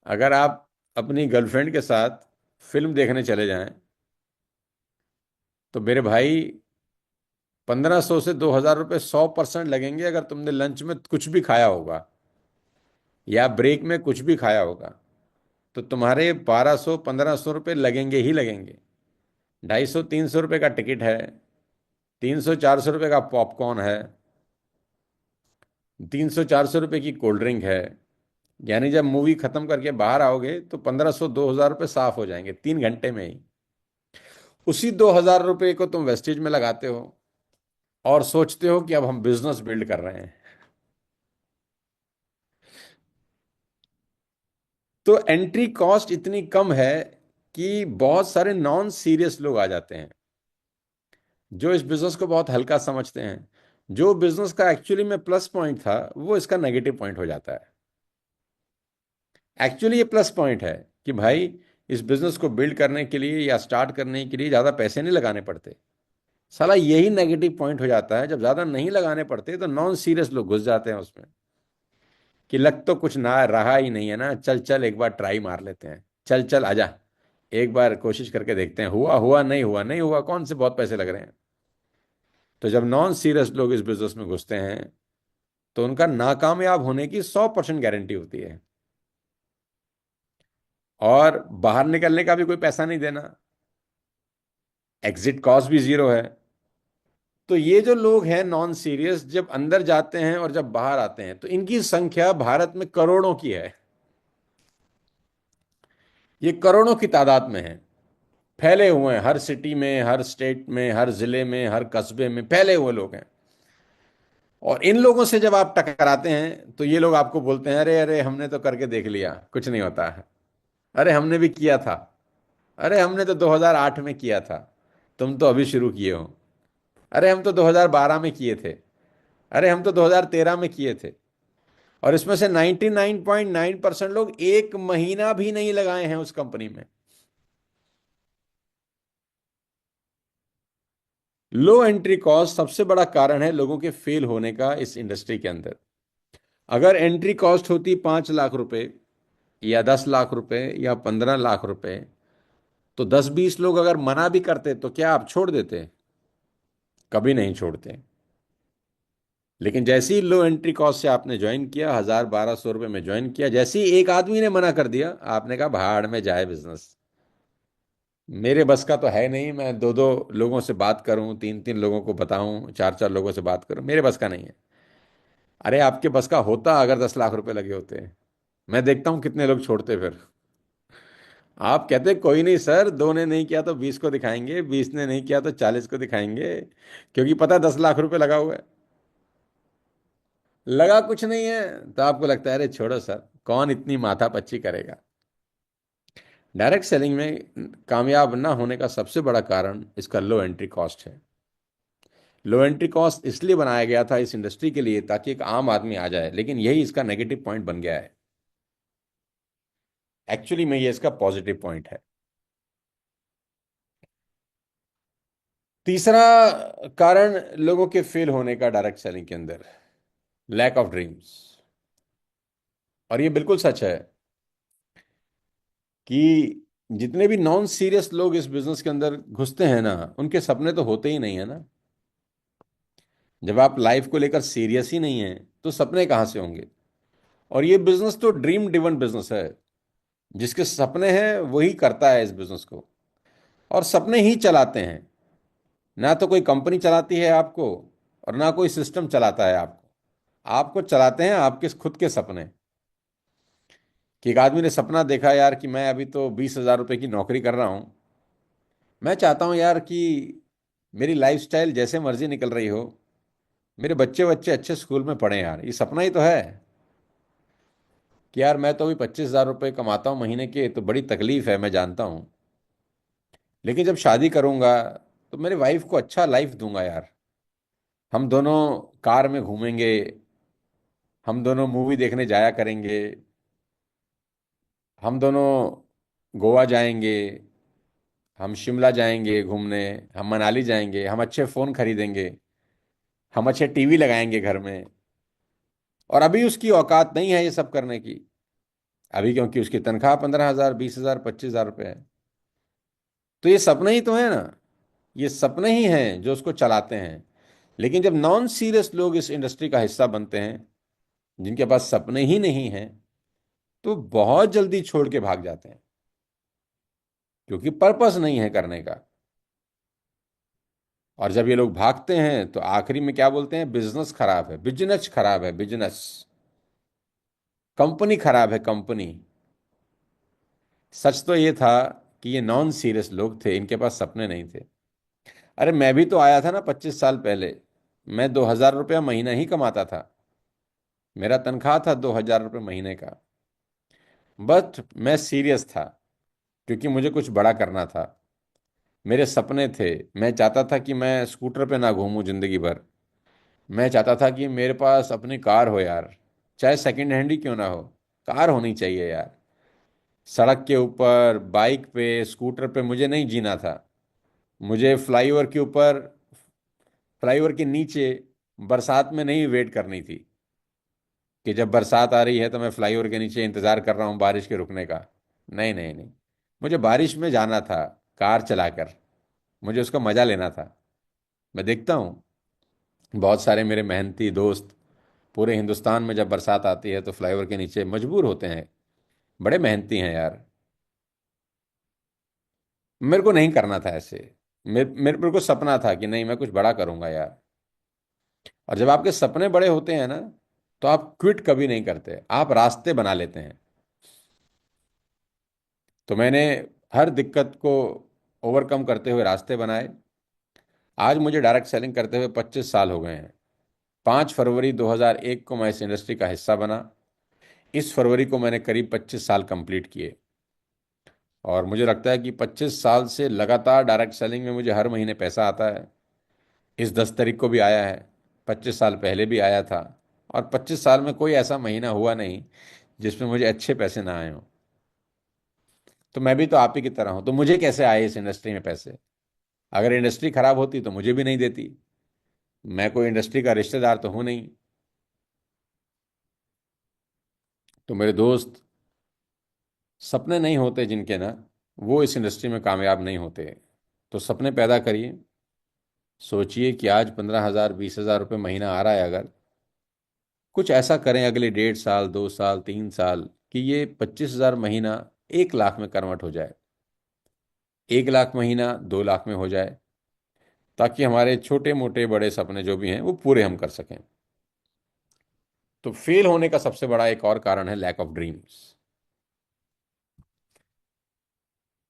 अगर आप अपनी गर्लफ्रेंड के साथ फिल्म देखने चले जाएं तो मेरे भाई 1500 से 2000 रुपये 100% लगेंगे, अगर तुमने लंच में कुछ भी खाया होगा या ब्रेक में कुछ भी खाया होगा तो तुम्हारे 1200 1500 रुपये लगेंगे ही लगेंगे। 250 300 रुपये का टिकट है, 300 400 रुपये का पॉपकॉर्न है, 300 400 रुपये की कोल्ड ड्रिंक है। यानी जब मूवी खत्म करके बाहर आओगे तो 1500 2000 रुपये साफ हो जाएंगे 3 घंटे में ही। उसी 2000 रुपये को तुम वेस्टेज में लगाते हो और सोचते हो कि अब हम बिजनेस बिल्ड कर रहे हैं। तो एंट्री कॉस्ट इतनी कम है कि बहुत सारे नॉन सीरियस लोग आ जाते हैं जो इस बिजनेस को बहुत हल्का समझते हैं। जो बिजनेस का एक्चुअली में प्लस पॉइंट था वो इसका नेगेटिव पॉइंट हो जाता है। एक्चुअली ये प्लस पॉइंट है कि भाई इस बिजनेस को बिल्ड करने के लिए या स्टार्ट करने के लिए ज़्यादा पैसे नहीं लगाने पड़ते। साला यही नेगेटिव पॉइंट हो जाता है, जब ज़्यादा नहीं लगाने पड़ते तो नॉन सीरियस लोग घुस जाते हैं उसमें कि लग तो कुछ ना रहा ही नहीं है ना, चल चल एक बार ट्राई मार लेते हैं, चल चल आजा एक बार कोशिश करके देखते हैं, हुआ हुआ नहीं हुआ नहीं हुआ, कौन से बहुत पैसे लग रहे हैं। तो जब नॉन सीरियस लोग इस बिजनेस में घुसते हैं तो उनका नाकामयाब होने की 100% गारंटी होती है, और बाहर निकलने का भी कोई पैसा नहीं देना, एग्जिट कॉस्ट भी जीरो है। तो ये जो लोग हैं नॉन सीरियस, जब अंदर जाते हैं और जब बाहर आते हैं तो इनकी संख्या भारत में करोड़ों की है। ये करोड़ों की तादाद में हैं, फैले हुए हैं, हर सिटी में, हर स्टेट में, हर जिले में, हर कस्बे में फैले हुए लोग हैं। और इन लोगों से जब आप टकराते हैं तो ये लोग आपको बोलते हैं, अरे अरे हमने तो करके देख लिया, कुछ नहीं होता है। अरे हमने भी किया था। अरे हमने तो 2008 में किया था, तुम तो अभी शुरू किए हो। अरे हम तो 2012 में किए थे। अरे हम तो 2013 में किए थे। और इसमें से 99.9% लोग एक महीना भी नहीं लगाए हैं उस कंपनी में। लो एंट्री कॉस्ट सबसे बड़ा कारण है लोगों के फेल होने का इस इंडस्ट्री के अंदर। अगर एंट्री कॉस्ट होती 5 लाख रुपए या 10 लाख रुपए या 15 लाख रुपए, तो 10-20 लोग अगर मना भी करते तो क्या आप छोड़ देते? कभी नहीं छोड़ते। लेकिन जैसे ही लो एंट्री कॉस्ट से आपने ज्वाइन किया, 1000-1200 रुपये में ज्वाइन किया, जैसे ही एक आदमी ने मना कर दिया, आपने कहा भाड़ में जाए बिजनेस, मेरे बस का तो है नहीं, मैं दो दो लोगों से बात करूं, तीन तीन लोगों को बताऊं, चार चार लोगों से बात करूं, मेरे बस का नहीं है। अरे आपके बस का होता अगर 10 लाख रुपए लगे होते, मैं देखता हूं कितने लोग छोड़ते फिर। आप कहते कोई नहीं सर, दो ने नहीं किया तो 20 को दिखाएंगे, 20 ने नहीं किया तो 40 को दिखाएंगे, क्योंकि पता है 10 लाख रुपए लगा हुआ है। लगा कुछ नहीं है तो आपको लगता है अरे छोड़ो सर, कौन इतनी माथापच्ची करेगा। डायरेक्ट सेलिंग में कामयाब ना होने का सबसे बड़ा कारण इसका लो एंट्री कॉस्ट है। लो एंट्री कॉस्ट इसलिए बनाया गया था इस इंडस्ट्री के लिए ताकि एक आम आदमी आ जाए, लेकिन यही इसका नेगेटिव पॉइंट बन गया है। एक्चुअली में ये इसका पॉजिटिव पॉइंट है। तीसरा कारण लोगों के फेल होने का डायरेक्ट सेलिंग के अंदर, लैक ऑफ ड्रीम्स। और ये बिल्कुल सच है कि जितने भी नॉन सीरियस लोग इस बिजनेस के अंदर घुसते हैं ना, उनके सपने तो होते ही नहीं है ना। जब आप लाइफ को लेकर सीरियस ही नहीं है तो सपने कहां से होंगे? और ये बिजनेस तो ड्रीम ड्रिवन बिजनेस है। जिसके सपने हैं वही करता है इस बिजनेस को, और सपने ही चलाते हैं। ना तो कोई कंपनी चलाती है आपको, और ना कोई सिस्टम चलाता है आपको। आपको चलाते हैं आपके खुद के सपने। कि एक आदमी ने सपना देखा यार कि मैं अभी तो 20,000 रुपये की नौकरी कर रहा हूं, मैं चाहता हूं यार कि मेरी लाइफस्टाइल जैसे मर्जी निकल रही हो, मेरे बच्चे बच्चे अच्छे स्कूल में पढ़े। यार ये सपना ही तो है कि यार मैं तो अभी 25,000 रुपये कमाता हूँ महीने के, तो बड़ी तकलीफ है मैं जानता हूँ, लेकिन जब शादी करूंगा तो मेरे वाइफ को अच्छा लाइफ दूंगा यार। हम दोनों कार में घूमेंगे, हम दोनों मूवी देखने जाया करेंगे, हम दोनों गोवा जाएंगे, हम शिमला जाएंगे घूमने, हम मनाली जाएंगे, हम अच्छे फ़ोन खरीदेंगे, हम अच्छे टीवी लगाएंगे घर में। और अभी उसकी औकात नहीं है ये सब करने की, अभी क्योंकि उसकी तनख्वाह 15,000, 20,000, 25,000 रुपये है। तो ये सपने ही तो है ना, ये सपने ही हैं जो उसको चलाते हैं। लेकिन जब नॉन सीरियस लोग इस इंडस्ट्री का हिस्सा बनते हैं, जिनके पास सपने ही नहीं हैं, तो बहुत जल्दी छोड़ के भाग जाते हैं, क्योंकि पर्पस नहीं है करने का। और जब ये लोग भागते हैं तो आखिरी में क्या बोलते हैं? बिजनेस खराब है, बिजनेस खराब है, बिजनेस, कंपनी खराब है, कंपनी। सच तो ये था कि ये नॉन सीरियस लोग थे, इनके पास सपने नहीं थे। अरे मैं भी तो आया था ना 25 साल पहले, मैं 2,000 रुपया महीना ही कमाता था, मेरा तनख्वाह था 2,000 रुपये महीने का। बट मैं सीरियस था, क्योंकि मुझे कुछ बड़ा करना था, मेरे सपने थे। मैं चाहता था कि मैं स्कूटर पे ना घूमूं जिंदगी भर, मैं चाहता था कि मेरे पास अपनी कार हो यार, चाहे सेकंड हैंड ही क्यों ना हो, कार होनी चाहिए यार। सड़क के ऊपर, बाइक पे, स्कूटर पे मुझे नहीं जीना था। मुझे फ्लाईओवर के ऊपर, फ्लाईओवर के नीचे बरसात में नहीं वेट करनी थी, कि जब बरसात आ रही है तो मैं फ्लाईओवर के नीचे इंतजार कर रहा हूँ बारिश के रुकने का। नहीं नहीं नहीं, मुझे बारिश में जाना था कार चलाकर, मुझे उसका मजा लेना था। मैं देखता हूँ बहुत सारे मेरे मेहनती दोस्त पूरे हिंदुस्तान में जब बरसात आती है तो फ्लाईओवर के नीचे मजबूर होते हैं, बड़े मेहनती हैं यार। मेरे को नहीं करना था ऐसे। मेरे को सपना था कि नहीं मैं कुछ बड़ा करूंगा यार। और जब आपके सपने बड़े होते हैं ना, तो आप क्विट कभी नहीं करते, आप रास्ते बना लेते हैं। तो मैंने हर दिक्कत को ओवरकम करते हुए रास्ते बनाए। आज मुझे डायरेक्ट सेलिंग करते हुए 25 साल हो गए हैं। 5 फरवरी 2001 को मैं इस इंडस्ट्री का हिस्सा बना। इस फरवरी को मैंने करीब 25 साल कंप्लीट किए। और मुझे लगता है कि 25 साल से लगातार डायरेक्ट सेलिंग में मुझे हर महीने पैसा आता है। इस 10 तारीख को भी आया है, 25 साल पहले भी आया था। और 25 साल में कोई ऐसा महीना हुआ नहीं जिसमें मुझे अच्छे पैसे ना आए हों। तो मैं भी तो आप ही की तरह हूं। तो मुझे कैसे आए इस इंडस्ट्री में पैसे? अगर इंडस्ट्री खराब होती तो मुझे भी नहीं देती। मैं कोई इंडस्ट्री का रिश्तेदार तो हूं नहीं। तो मेरे दोस्त, सपने नहीं होते जिनके ना, वो इस इंडस्ट्री में कामयाब नहीं होते। तो सपने पैदा करिए। सोचिए कि आज 15,000 20,000 रुपये महीना आ रहा है। अगर कुछ ऐसा करें अगले 1.5 साल 2 साल 3 साल कि ये 25,000 महीना 1 लाख में कन्वर्ट हो जाए, 1 लाख महीना 2 लाख में हो जाए, ताकि हमारे छोटे मोटे बड़े सपने जो भी हैं वो पूरे हम कर सकें। तो फेल होने का सबसे बड़ा एक और कारण है lack of dreams.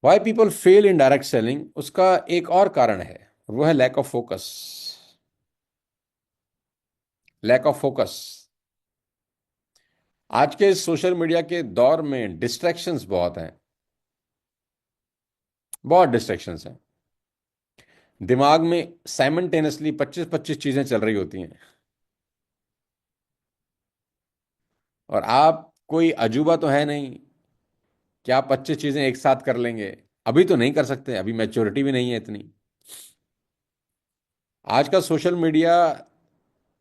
Why people fail in direct selling, उसका एक और कारण है, वो है lack of focus. Lack of focus. आज के सोशल मीडिया के दौर में डिस्ट्रैक्शंस बहुत हैं। बहुत डिस्ट्रैक्शंस हैं। दिमाग में साइमल्टेनियसली 25-25 चीजें चल रही होती हैं। और आप कोई अजूबा तो है नहीं कि आप 25 चीजें एक साथ कर लेंगे। अभी तो नहीं कर सकते, अभी मैच्योरिटी भी नहीं है इतनी। आज का सोशल मीडिया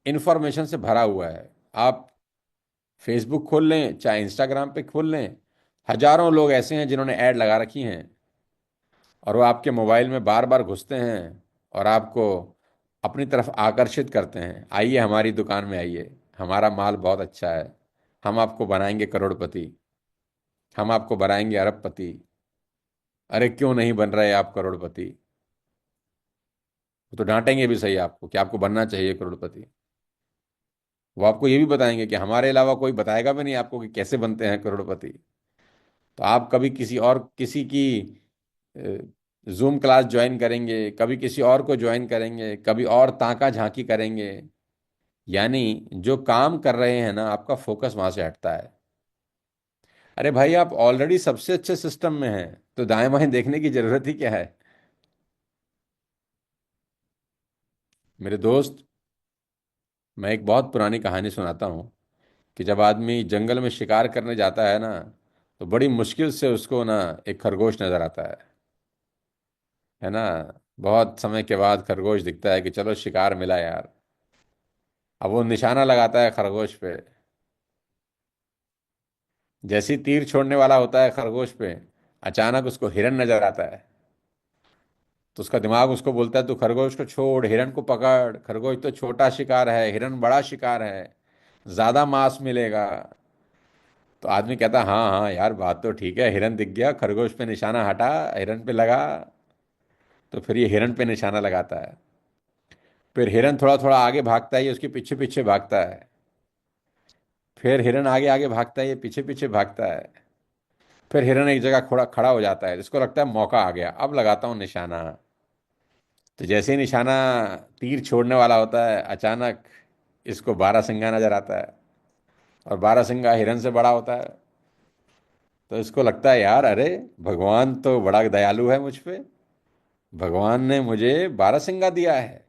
इंफॉर्मेशन से भरा हुआ है। आप फेसबुक खोल लें, चाहे इंस्टाग्राम पे खोल लें, हजारों लोग ऐसे हैं जिन्होंने ऐड लगा रखी हैं। और वो आपके मोबाइल में बार बार घुसते हैं और आपको अपनी तरफ आकर्षित करते हैं। आइए हमारी दुकान में आइए, हमारा माल बहुत अच्छा है, हम आपको बनाएंगे करोड़पति, हम आपको बनाएंगे अरबपति। अरे क्यों नहीं बन रहे आप करोड़पति? वो तो डांटेंगे भी सही आपको कि आपको बनना चाहिए करोड़पति। वो आपको ये भी बताएंगे कि हमारे अलावा कोई बताएगा भी नहीं आपको कि कैसे बनते हैं करोड़पति। तो आप कभी किसी और किसी की जूम क्लास ज्वाइन करेंगे, कभी किसी और को ज्वाइन करेंगे, कभी और ताका झांकी करेंगे। यानी जो काम कर रहे हैं ना, आपका फोकस वहां से हटता है। अरे भाई, आप ऑलरेडी सबसे अच्छे सिस्टम में हैं, तो दाएं बाएं देखने की जरूरत ही क्या है? मेरे दोस्त, मैं एक बहुत पुरानी कहानी सुनाता हूँ कि जब आदमी जंगल में शिकार करने जाता है ना, तो बड़ी मुश्किल से उसको ना एक खरगोश नजर आता है ना। बहुत समय के बाद खरगोश दिखता है कि चलो शिकार मिला यार। अब वो निशाना लगाता है खरगोश पे। जैसे ही तीर छोड़ने वाला होता है खरगोश पे, अचानक उसको हिरन नजर आता है। तो उसका दिमाग उसको बोलता है तू खरगोश को छोड़, हिरन को पकड़। खरगोश तो छोटा शिकार है, हिरन बड़ा शिकार है, ज्यादा मांस मिलेगा। तो आदमी कहता है हाँ हाँ यार, बात तो ठीक है, हिरन दिख गया, खरगोश पे निशाना हटा, हिरन पे लगा। तो फिर ये हिरन पे निशाना लगाता है। फिर हिरन थोड़ा थोड़ा आगे भागता है, ये उसके पीछे पीछे भागता है। फिर हिरन आगे आगे भागता है, ये पीछे पीछे भागता है। फिर हिरन एक जगह खड़ा खड़ा हो जाता है, जिसको लगता है मौका आ गया, अब लगाता हूँ निशाना। तो जैसे ही निशाना तीर छोड़ने वाला होता है, अचानक इसको बारहसिंगा नजर आता है। और बारहसिंगा हिरन से बड़ा होता है। तो इसको लगता है यार, अरे भगवान तो बड़ा दयालु है मुझ पे, भगवान ने मुझे बारहसिंगा दिया है।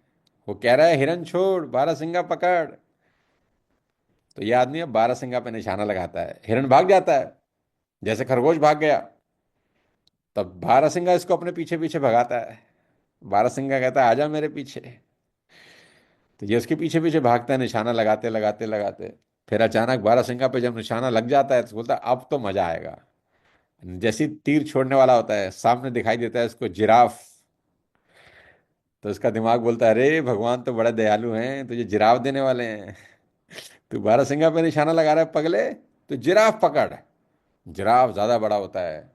वो कह रहा है हिरन छोड़, बारहसिंगा पकड़। तो ये आदमी अब बारहसिंगा पे निशाना लगाता है, हिरन भाग जाता है जैसे खरगोश भाग गया। तब बारहसिंगा इसको अपने पीछे पीछे भगाता है। बारहसिंगा कहता है आजा मेरे पीछे। तो ये उसके पीछे पीछे भागता है, निशाना लगाते लगाते लगाते। फिर अचानक बारहसिंगा पे जब निशाना लग जाता है तो बोलता है अब तो मजा आएगा। जैसे ही तीर छोड़ने वाला होता है, सामने दिखाई देता है इसको जिराफ। तो उसका दिमाग बोलता है अरे भगवान तो बड़ा दयालु हैं, तुझे जिराफ देने वाले हैं। तू बारहसिंगा पे निशाना लगा रहा है पगले, तो जिराफ पकड़। जिराफ ज्यादा बड़ा होता है,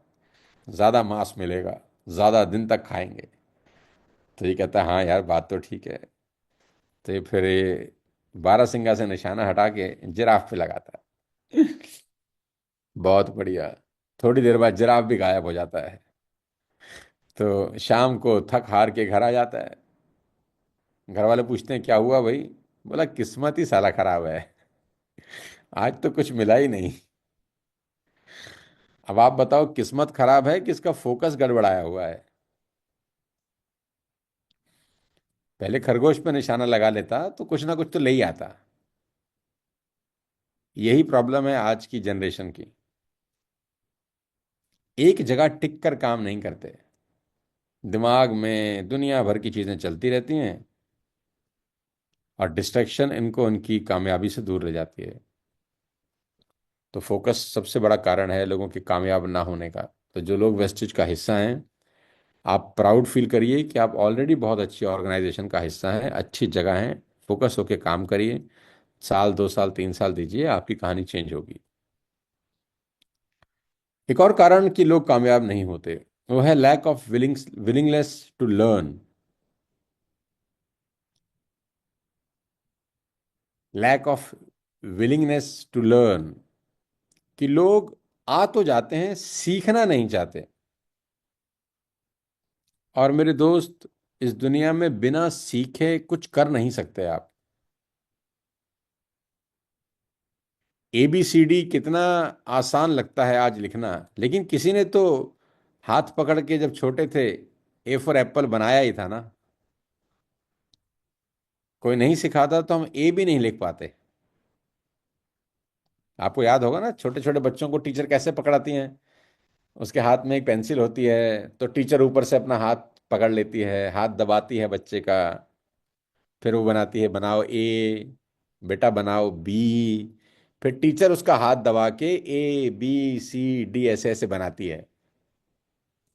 ज्यादा मांस मिलेगा, ज्यादा दिन तक खाएंगे। तो ये कहता है हाँ यार, बात तो ठीक है। तो ये फिर ये बारहसिंगा से निशाना हटा के जिराफ पे लगाता है। बहुत बढ़िया। थोड़ी देर बाद जिराफ भी गायब हो जाता है। तो शाम को थक हार के घर आ जाता है। घर वाले पूछते हैं क्या हुआ भाई? बोला किस्मत ही साला खराब है, आज तो कुछ मिला ही नहीं। अब आप बताओ, किस्मत खराब है कि इसका फोकस गड़बड़ाया हुआ है? पहले खरगोश पे निशाना लगा लेता तो कुछ ना कुछ तो ले ही आता। यही प्रॉब्लम है आज की जनरेशन की। एक जगह टिक कर काम नहीं करते, दिमाग में दुनिया भर की चीजें चलती रहती हैं, और डिस्ट्रैक्शन इनको उनकी कामयाबी से दूर ले जाती है। तो फोकस सबसे बड़ा कारण है लोगों के कामयाब ना होने का। तो जो लोग वेस्टिज का हिस्सा हैं, आप प्राउड फील करिए कि आप ऑलरेडी बहुत अच्छी ऑर्गेनाइजेशन का हिस्सा हैं, अच्छी जगह हैं। फोकस होके काम करिए, साल 2 साल 3 साल दीजिए, आपकी कहानी चेंज होगी। एक और कारण कि लोग कामयाब नहीं होते, वो है lack of willingness to learn. Lack of willingness to learn, कि लोग आ तो जाते हैं, सीखना नहीं चाहते। और मेरे दोस्त, इस दुनिया में बिना सीखे कुछ कर नहीं सकते आप। ABCD कितना आसान लगता है आज लिखना, लेकिन किसी ने तो हाथ पकड़ के जब छोटे थे A फॉर एप्पल बनाया ही था ना। कोई नहीं सिखाता तो हम ए भी नहीं लिख पाते। आपको याद होगा ना, छोटे छोटे बच्चों को टीचर कैसे पकड़ाती हैं। उसके हाथ में एक पेंसिल होती है, तो टीचर ऊपर से अपना हाथ पकड़ लेती है, हाथ दबाती है बच्चे का। फिर वो बनाती है, बनाओ ए, बेटा बनाओ बी। फिर टीचर उसका हाथ दबा के ABCD ऐसे ऐसे बनाती है।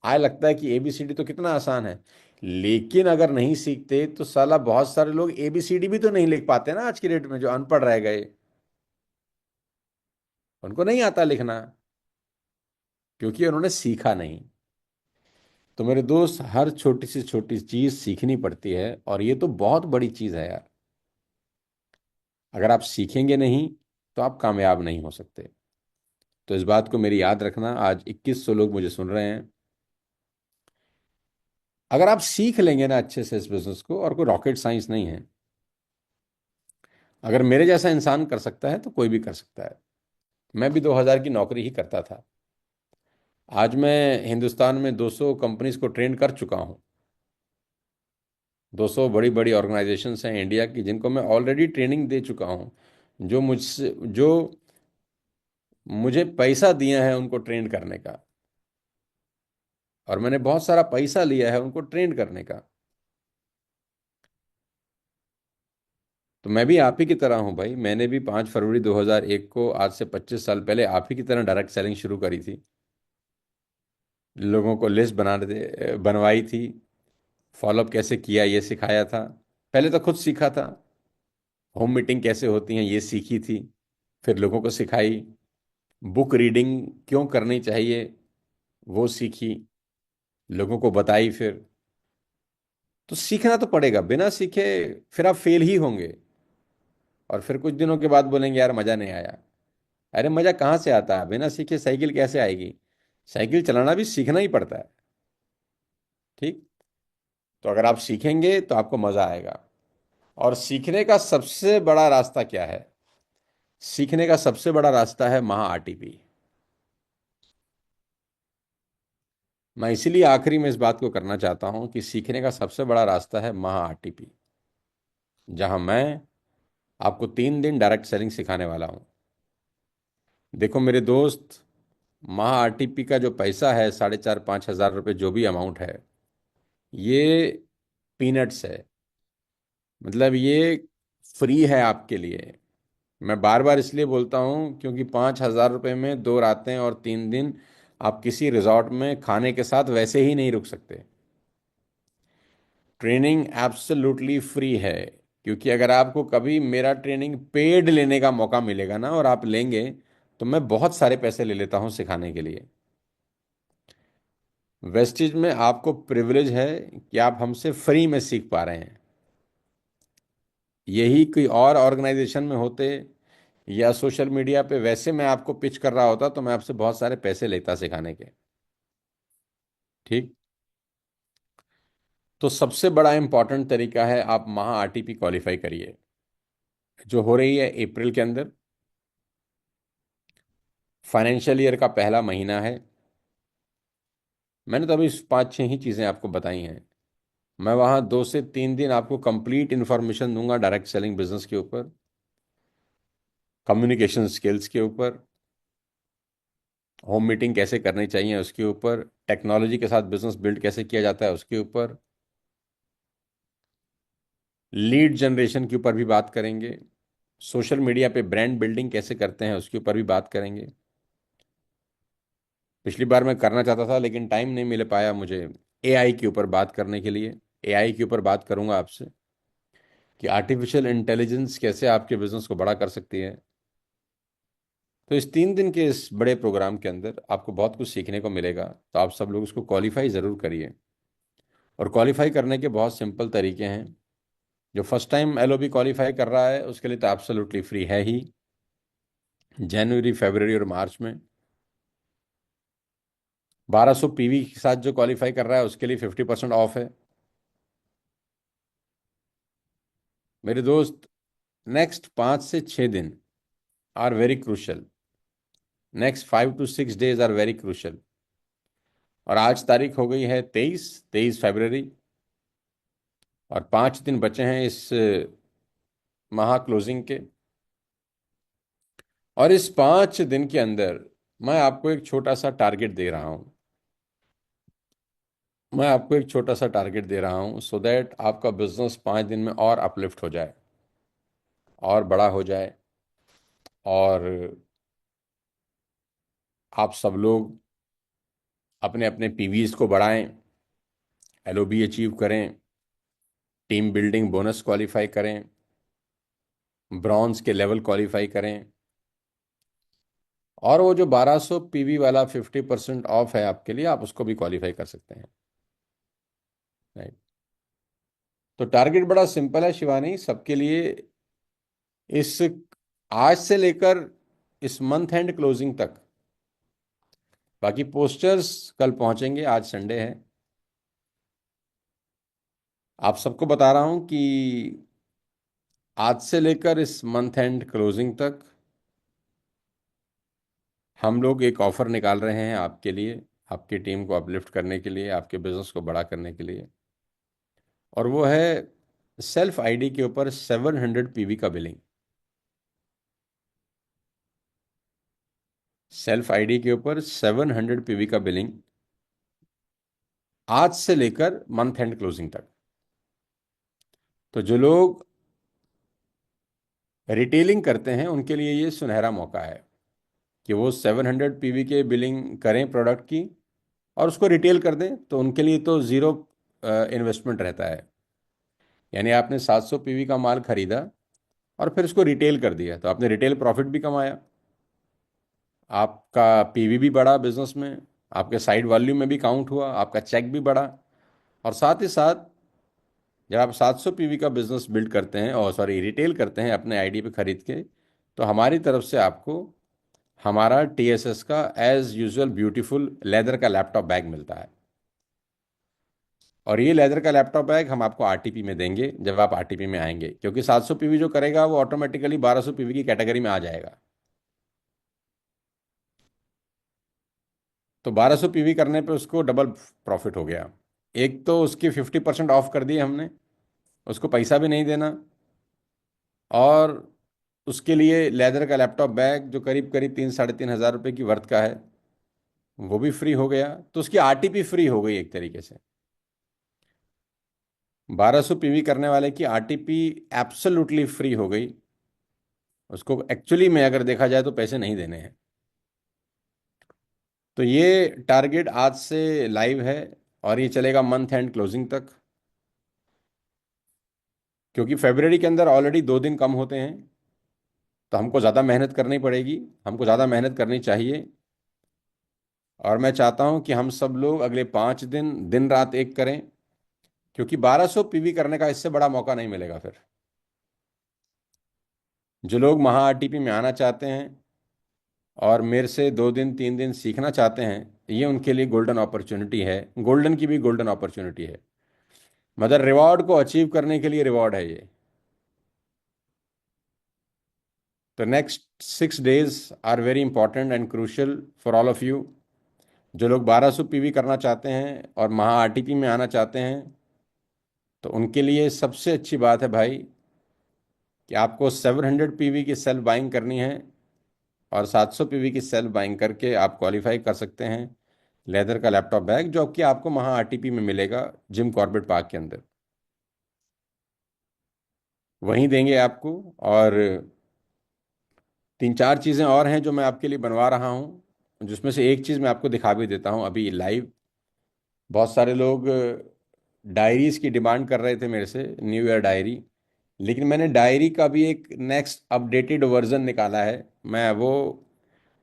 आय लगता है कि ABCD तो कितना आसान है, लेकिन अगर नहीं सीखते तो साला बहुत सारे लोग ABCD भी तो नहीं लिख पाते ना आज की डेट में, जो अनपढ़ रह गए, उनको नहीं आता लिखना, क्योंकि उन्होंने सीखा नहीं। तो मेरे दोस्त, हर छोटी से छोटी चीज सीखनी पड़ती है, और ये तो बहुत बड़ी चीज है यार। अगर आप सीखेंगे नहीं तो आप कामयाब नहीं हो सकते। तो इस बात को मेरी याद रखना। आज 2100 लोग मुझे सुन रहे हैं। अगर आप सीख लेंगे ना अच्छे से इस बिजनेस को, और कोई रॉकेट साइंस नहीं है, अगर मेरे जैसा इंसान कर सकता है तो कोई भी कर सकता है। मैं भी 2000 की नौकरी ही करता था। आज मैं हिंदुस्तान में 200 कंपनीज को ट्रेन कर चुका हूँ। 200 बड़ी बड़ी ऑर्गेनाइजेशंस हैं इंडिया की, जिनको मैं ऑलरेडी ट्रेनिंग दे चुका हूँ। जो मुझे पैसा दिया है उनको ट्रेन करने का, और मैंने बहुत सारा पैसा लिया है उनको ट्रेन करने का। तो मैं भी आप ही की तरह हूं भाई। मैंने भी 5 फरवरी 2001 को, आज से 25 साल पहले, आप ही की तरह डायरेक्ट सेलिंग शुरू करी थी। लोगों को लिस्ट बनवाई थी, फॉलोअप कैसे किया ये सिखाया था। पहले तो खुद सीखा था, होम मीटिंग कैसे होती हैं ये सीखी थी, फिर लोगों को सिखाई। बुक रीडिंग क्यों करनी चाहिए वो सीखी, लोगों को बताई। फिर तो सीखना तो पड़ेगा, बिना सीखे फिर आप फेल ही होंगे। और फिर कुछ दिनों के बाद बोलेंगे यार मजा नहीं आया। अरे मजा कहाँ से आता है? बिना सीखे साइकिल कैसे आएगी? साइकिल चलाना भी सीखना ही पड़ता है। ठीक। तो अगर आप सीखेंगे तो आपको मजा आएगा। और सीखने का सबसे बड़ा रास्ता क्या है? सीखने का सबसे बड़ा रास्ता है महा RTP। मैं इसीलिए आखिरी में इस बात को करना चाहता हूं कि सीखने का सबसे बड़ा रास्ता है महा RTP, जहां मैं आपको 3 दिन डायरेक्ट सेलिंग सिखाने वाला हूं। देखो मेरे दोस्त, महा RTP का जो पैसा है, 4,500-5,000 रुपये, जो भी अमाउंट है, ये पीनट्स है। मतलब ये फ्री है आपके लिए। मैं बार बार इसलिए बोलता हूँ क्योंकि 5,000 रुपये में 2 रातें और 3 दिन आप किसी रिजॉर्ट में खाने के साथ वैसे ही नहीं रुक सकते। ट्रेनिंग एब्सोल्युटली फ्री है। क्योंकि अगर आपको कभी मेरा ट्रेनिंग पेड लेने का मौका मिलेगा ना, और आप लेंगे, तो मैं बहुत सारे पैसे ले लेता हूँ सिखाने के लिए। वेस्टिज में आपको प्रिविलेज है कि आप हमसे फ्री में सीख पा रहे हैं। यही कोई और ऑर्गेनाइजेशन में होते, या सोशल मीडिया पे वैसे मैं आपको पिच कर रहा होता तो मैं आपसे बहुत सारे पैसे लेता सिखाने के। ठीक। तो सबसे बड़ा इंपॉर्टेंट तरीका है, आप महा आरटीपी क्वालिफाई करिए, जो हो रही है अप्रैल के अंदर। फाइनेंशियल ईयर का पहला महीना है। मैंने तो अभी 5-6 ही चीज़ें आपको बताई हैं। मैं वहाँ 2 से 3 दिन आपको कंप्लीट इन्फॉर्मेशन दूंगा डायरेक्ट सेलिंग बिजनेस के ऊपर, कम्युनिकेशन स्किल्स के ऊपर, होम मीटिंग कैसे करनी चाहिए उसके ऊपर, टेक्नोलॉजी के साथ बिजनेस बिल्ड कैसे किया जाता है उसके ऊपर, लीड जनरेशन के ऊपर भी बात करेंगे, सोशल मीडिया पे ब्रांड बिल्डिंग कैसे करते हैं उसके ऊपर भी बात करेंगे। पिछली बार मैं करना चाहता था लेकिन टाइम नहीं मिल पाया मुझे एआई के ऊपर बात करने के लिए। एआई के ऊपर बात करूंगा आपसे कि आर्टिफिशियल इंटेलिजेंस कैसे आपके बिजनेस को बड़ा कर सकती है। तो इस 3 दिन के इस बड़े प्रोग्राम के अंदर आपको बहुत कुछ सीखने को मिलेगा, तो आप सब लोग इसको क्वालिफाई ज़रूर करिए। और क्वालिफाई करने के बहुत सिंपल तरीके हैं। जो फर्स्ट टाइम एलओबी क्वालिफाई कर रहा है उसके लिए तो एब्सोल्युटली फ्री है ही। जनवरी, फरवरी और मार्च में 1200 पीवी के साथ जो क्वालिफाई कर रहा है उसके लिए 50% ऑफ है। मेरे दोस्त, नेक्स्ट 5 से 6 दिन are very crucial. Next 5 to 6 days are very crucial. और आज तारीख हो गई है 23 फरवरी, और 5 दिन बचे हैं इस महा क्लोजिंग के। और इस 5 दिन के अंदर मैं आपको एक छोटा सा टारगेट दे रहा हूं। मैं आपको एक छोटा सा टारगेट दे रहा हूं सो दैट आपका बिजनेस 5 दिन में और अपलिफ्ट हो जाए और बड़ा हो जाए, और आप सब लोग अपने अपने पीवीज को बढ़ाएं, एलओबी अचीव करें, टीम बिल्डिंग बोनस क्वालिफाई करें, ब्रॉन्ज के लेवल क्वालिफाई करें, और वो जो 1200 पीवी वाला 50% ऑफ है आपके लिए, आप उसको भी क्वालिफाई कर सकते हैं। राइट। तो टारगेट बड़ा सिंपल है शिवानी सबके लिए। इस आज से लेकर इस मंथ एंड क्लोजिंग तक, बाकी पोस्टर्स कल पहुंचेंगे, आज संडे है। आप सबको बता रहा हूं कि आज से लेकर इस मंथ एंड क्लोजिंग तक हम लोग एक ऑफर निकाल रहे हैं आपके लिए, आपकी टीम को अपलिफ्ट करने के लिए, आपके बिजनेस को बड़ा करने के लिए। और वो है सेल्फ आईडी के ऊपर 700 पीवी का बिलिंग। सेल्फ आईडी के ऊपर 700 पीवी का बिलिंग आज से लेकर मंथ एंड क्लोजिंग तक। तो जो लोग रिटेलिंग करते हैं उनके लिए ये सुनहरा मौका है कि वो 700 पीवी के बिलिंग करें प्रोडक्ट की और उसको रिटेल कर दें, तो उनके लिए तो ज़ीरो इन्वेस्टमेंट रहता है। यानी आपने 700 पीवी का माल खरीदा और फिर उसको रिटेल कर दिया, तो आपने रिटेल प्रॉफिट भी कमाया, आपका पीवी भी बढ़ा बिजनेस में, आपके साइड वॉल्यूम में भी काउंट हुआ, आपका चेक भी बढ़ा। और साथ ही साथ जब आप 700 पीवी का बिजनेस बिल्ड करते हैं, और सॉरी रिटेल करते हैं अपने आईडी पे खरीद के, तो हमारी तरफ से आपको हमारा टीएसएस का एज यूजुअल ब्यूटीफुल लेदर का लैपटॉप बैग मिलता है। और ये लेदर का लैपटॉप बैग हम आपको आरटीपी में देंगे जब आप आरटीपी में आएंगे, क्योंकि 700 पीवी जो करेगा वो ऑटोमेटिकली 1200 पीवी की कैटेगरी में आ जाएगा। तो 1200 पीवी करने पे उसको डबल प्रॉफिट हो गया। एक तो उसकी 50% ऑफ कर दी हमने, उसको पैसा भी नहीं देना, और उसके लिए लेदर का लैपटॉप बैग जो करीब करीब 3-3.5 हज़ार रुपये की वर्थ का है वो भी फ्री हो गया। तो उसकी आरटीपी फ्री हो गई एक तरीके से। 1200 पीवी करने वाले की आरटीपी एब्सोल्युटली फ्री हो गई। उसको एक्चुअली में अगर देखा जाए तो पैसे नहीं देने हैं। तो ये टारगेट आज से लाइव है और ये चलेगा मंथ एंड क्लोजिंग तक, क्योंकि फरवरी के अंदर ऑलरेडी 2 दिन कम होते हैं, तो हमको ज़्यादा मेहनत करनी पड़ेगी, हमको ज़्यादा मेहनत करनी चाहिए। और मैं चाहता हूं कि हम सब लोग अगले 5 दिन दिन रात एक करें, क्योंकि 1200 पीवी करने का इससे बड़ा मौका नहीं मिलेगा फिर। जो लोग महा आरटीपी में आना चाहते हैं और मेरे से 2 दिन 3 दिन सीखना चाहते हैं, ये उनके लिए गोल्डन अपॉर्चुनिटी है, गोल्डन की भी गोल्डन अपॉर्चुनिटी है। मतलब रिवॉर्ड को अचीव करने के लिए रिवॉर्ड है ये। तो next 6 days are very important and crucial for all of you. जो लोग 1200 पीवी करना चाहते हैं और महा आरटीपी में आना चाहते हैं, तो उनके लिए सबसे अच्छी बात है भाई कि आपको 700 पीवी की सेल्फ बाइंग करनी है, और 700 पीवी की सेल्फ बाइंग करके आप क्वालिफाई कर सकते हैं लेदर का लैपटॉप बैग, जो कि आपको वहाँ आरटीपी में मिलेगा जिम कॉर्बेट पार्क के अंदर, वहीं देंगे आपको। और 3 4 चीज़ें और हैं जो मैं आपके लिए बनवा रहा हूँ, जिसमें से एक चीज़ मैं आपको दिखा भी देता हूँ अभी लाइव। बहुत सारे लोग डायरीज की डिमांड कर रहे थे मेरे से, न्यू ईयर डायरी, लेकिन मैंने डायरी का भी एक नेक्स्ट अपडेटेड वर्जन निकाला है। मैं वो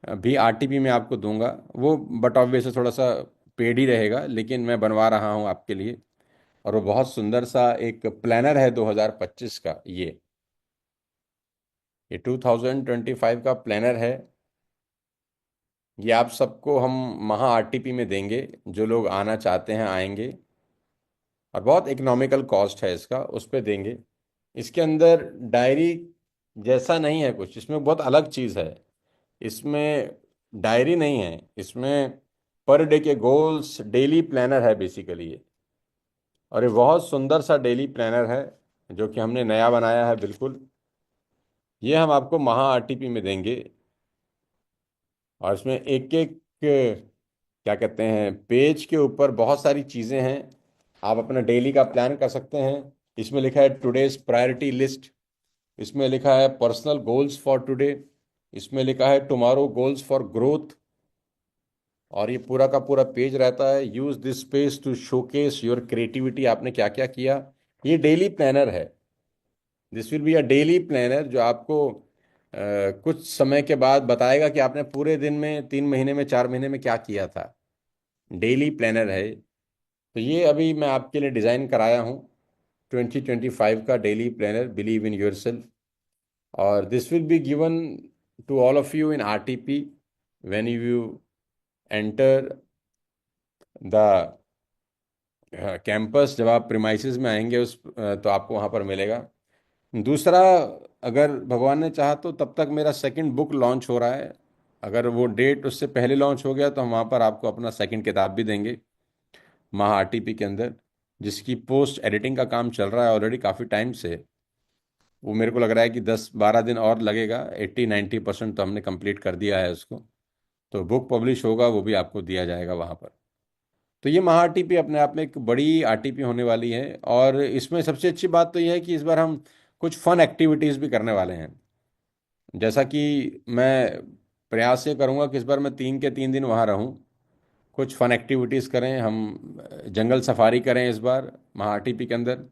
भी आरटीपी में आपको दूंगा वो, बट ऑब्वियसली थोड़ा सा पेड ही रहेगा, लेकिन मैं बनवा रहा हूँ आपके लिए। और वो बहुत सुंदर सा एक प्लानर है 2025 का। ये 2025 का प्लानर है। ये आप सबको हम महा आरटीपी में देंगे, जो लोग आना चाहते हैं आएंगे, और बहुत इकोनॉमिकल कॉस्ट है इसका, उस पर देंगे। इसके अंदर डायरी जैसा नहीं है कुछ, इसमें बहुत अलग चीज़ है। इसमें डायरी नहीं है, इसमें पर डे के गोल्स, डेली प्लानर है बेसिकली ये। और ये बहुत सुंदर सा डेली प्लानर है जो कि हमने नया बनाया है बिल्कुल। ये हम आपको महा आरटीपी में देंगे, और इसमें एक एक क्या कहते हैं, पेज के ऊपर बहुत सारी चीज़ें हैं। आप अपना डेली का प्लान कर सकते हैं। इसमें लिखा है टुडेज प्रायोरिटी लिस्ट, इसमें लिखा है पर्सनल गोल्स फॉर टुडे, इसमें लिखा है टुमारो गोल्स फॉर ग्रोथ। और ये पूरा का पूरा पेज रहता है, use this space to showcase your creativity, आपने क्या क्या किया। ये डेली प्लानर है। This will be a daily planner जो आपको कुछ समय के बाद बताएगा कि आपने पूरे दिन में, 3 महीने में, 4 महीने में क्या किया था। डेली प्लानर है। तो ये अभी मैं आपके लिए डिज़ाइन कराया हूँ, 2025 का daily planner, believe in yourself. और this will be given to all of you in RTP when you enter the campus. जब आप प्रीमाइसेस में आएंगे तो आपको वहाँ पर मिलेगा। दूसरा, अगर भगवान ने चाहा तो तब तक मेरा सेकंड बुक लॉन्च हो रहा है। अगर वो डेट उससे पहले लॉन्च हो गया तो हम वहाँ पर आपको अपना सेकंड किताब भी देंगे महा आरटीपी के अंदर, जिसकी पोस्ट एडिटिंग का काम चल रहा है ऑलरेडी काफ़ी टाइम से। वो मेरे को लग रहा है कि 10 12 दिन और लगेगा, 80 90% तो हमने कंप्लीट कर दिया है उसको। तो बुक पब्लिश होगा, वो भी आपको दिया जाएगा वहाँ पर। तो ये महा आरटीपी अपने आप में एक बड़ी आरटीपी होने वाली है। और इसमें सबसे अच्छी बात तो ये है कि इस बार हम कुछ फन एक्टिविटीज़ भी करने वाले हैं। जैसा कि मैं प्रयास ये करूँगा कि इस बार मैं 3 के 3 दिन वहाँ रहूँ, कुछ फन एक्टिविटीज़ करें हम। जंगल सफारी करें इस बार महा आरटीपी के अंदर।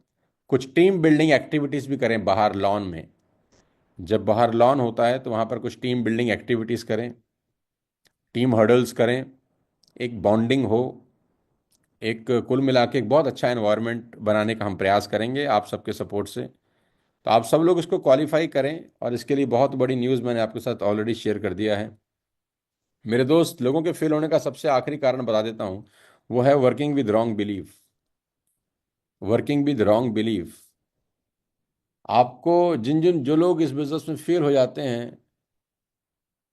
कुछ टीम बिल्डिंग एक्टिविटीज़ भी करें बाहर लॉन में। जब बाहर लॉन होता है तो वहाँ पर कुछ टीम बिल्डिंग एक्टिविटीज़ करें, टीम हर्डल्स करें, एक बॉन्डिंग हो, एक कुल मिला के एक बहुत अच्छा एनवायरनमेंट बनाने का हम प्रयास करेंगे आप सबके सपोर्ट से। तो आप सब लोग इसको क्वालिफाई करें, और इसके लिए बहुत बड़ी न्यूज़ मैंने आपके साथ ऑलरेडी शेयर कर दिया है। मेरे दोस्त, लोगों के फेल होने का सबसे आखिरी कारण बता देता हूँ, वो है working with wrong belief. Working with wrong belief. आपको जिन जिन जो लोग इस बिजनेस में फेल हो जाते हैं,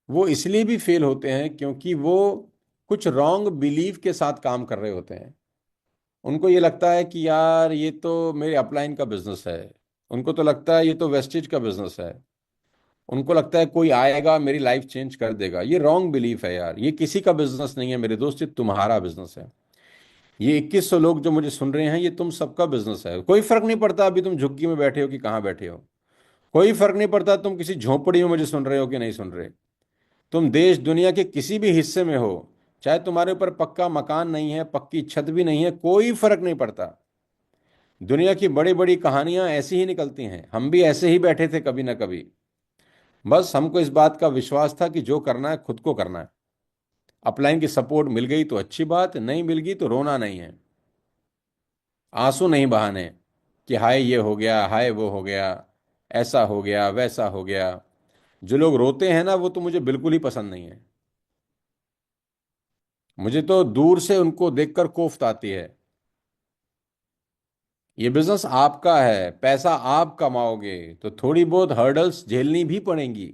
वो इसलिए भी फेल होते हैं क्योंकि वो कुछ रॉन्ग बिलीफ के साथ काम कर रहे होते हैं। उनको ये लगता है कि यार ये तो मेरे अपलाइन का बिजनेस है, उनको तो लगता है ये तो वेस्टेज का बिजनेस है, उनको लगता है कोई आएगा मेरी लाइफ चेंज कर देगा। ये रॉन्ग बिलीफ है यार, ये किसी का बिजनेस नहीं है मेरे दोस्त, ये तुम्हारा बिजनेस है। ये 2100 लोग जो मुझे सुन रहे हैं, ये तुम सबका बिजनेस है। कोई फर्क नहीं पड़ता अभी तुम झुग्गी में बैठे हो कि कहाँ बैठे हो, कोई फर्क नहीं पड़ता तुम किसी झोपड़ी में मुझे सुन रहे हो कि नहीं सुन रहे। तुम देश दुनिया के किसी भी हिस्से में हो, चाहे तुम्हारे ऊपर पक्का मकान नहीं है, पक्की छत भी नहीं है, कोई फर्क नहीं पड़ता। दुनिया की बड़ी बड़ी कहानियां ऐसी ही निकलती हैं, हम भी ऐसे ही बैठे थे कभी ना कभी। बस हमको इस बात का विश्वास था कि जो करना है खुद को करना है। अपलाइन की सपोर्ट मिल गई तो अच्छी बात, नहीं मिल गई तो रोना नहीं है, आंसू नहीं बहाने कि हाय ये हो गया, हाय वो हो गया। ऐसा हो गया वैसा हो गया। जो लोग रोते हैं ना वो तो मुझे बिल्कुल ही पसंद नहीं है। मुझे तो दूर से उनको देखकर कोफ्त आती है। ये बिजनेस आपका है, पैसा आप कमाओगे, तो थोड़ी बहुत हर्डल्स झेलनी भी पड़ेंगी।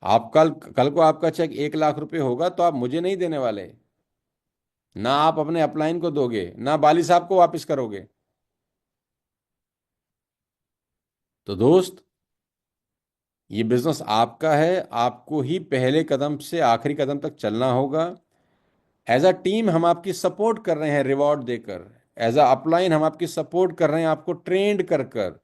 आप कल कल को आपका चेक 1 लाख रुपए होगा तो आप मुझे नहीं देने वाले, ना आप अपने अपलाइन को दोगे, ना बाली साहब को वापस करोगे। तो दोस्त, ये बिजनेस आपका है, आपको ही पहले कदम से आखिरी कदम तक चलना होगा। एज अ टीम हम आपकी सपोर्ट कर रहे हैं रिवॉर्ड देकर, एज अ अपलाइन हम आपकी सपोर्ट कर रहे हैं आपको ट्रेंड कर कर,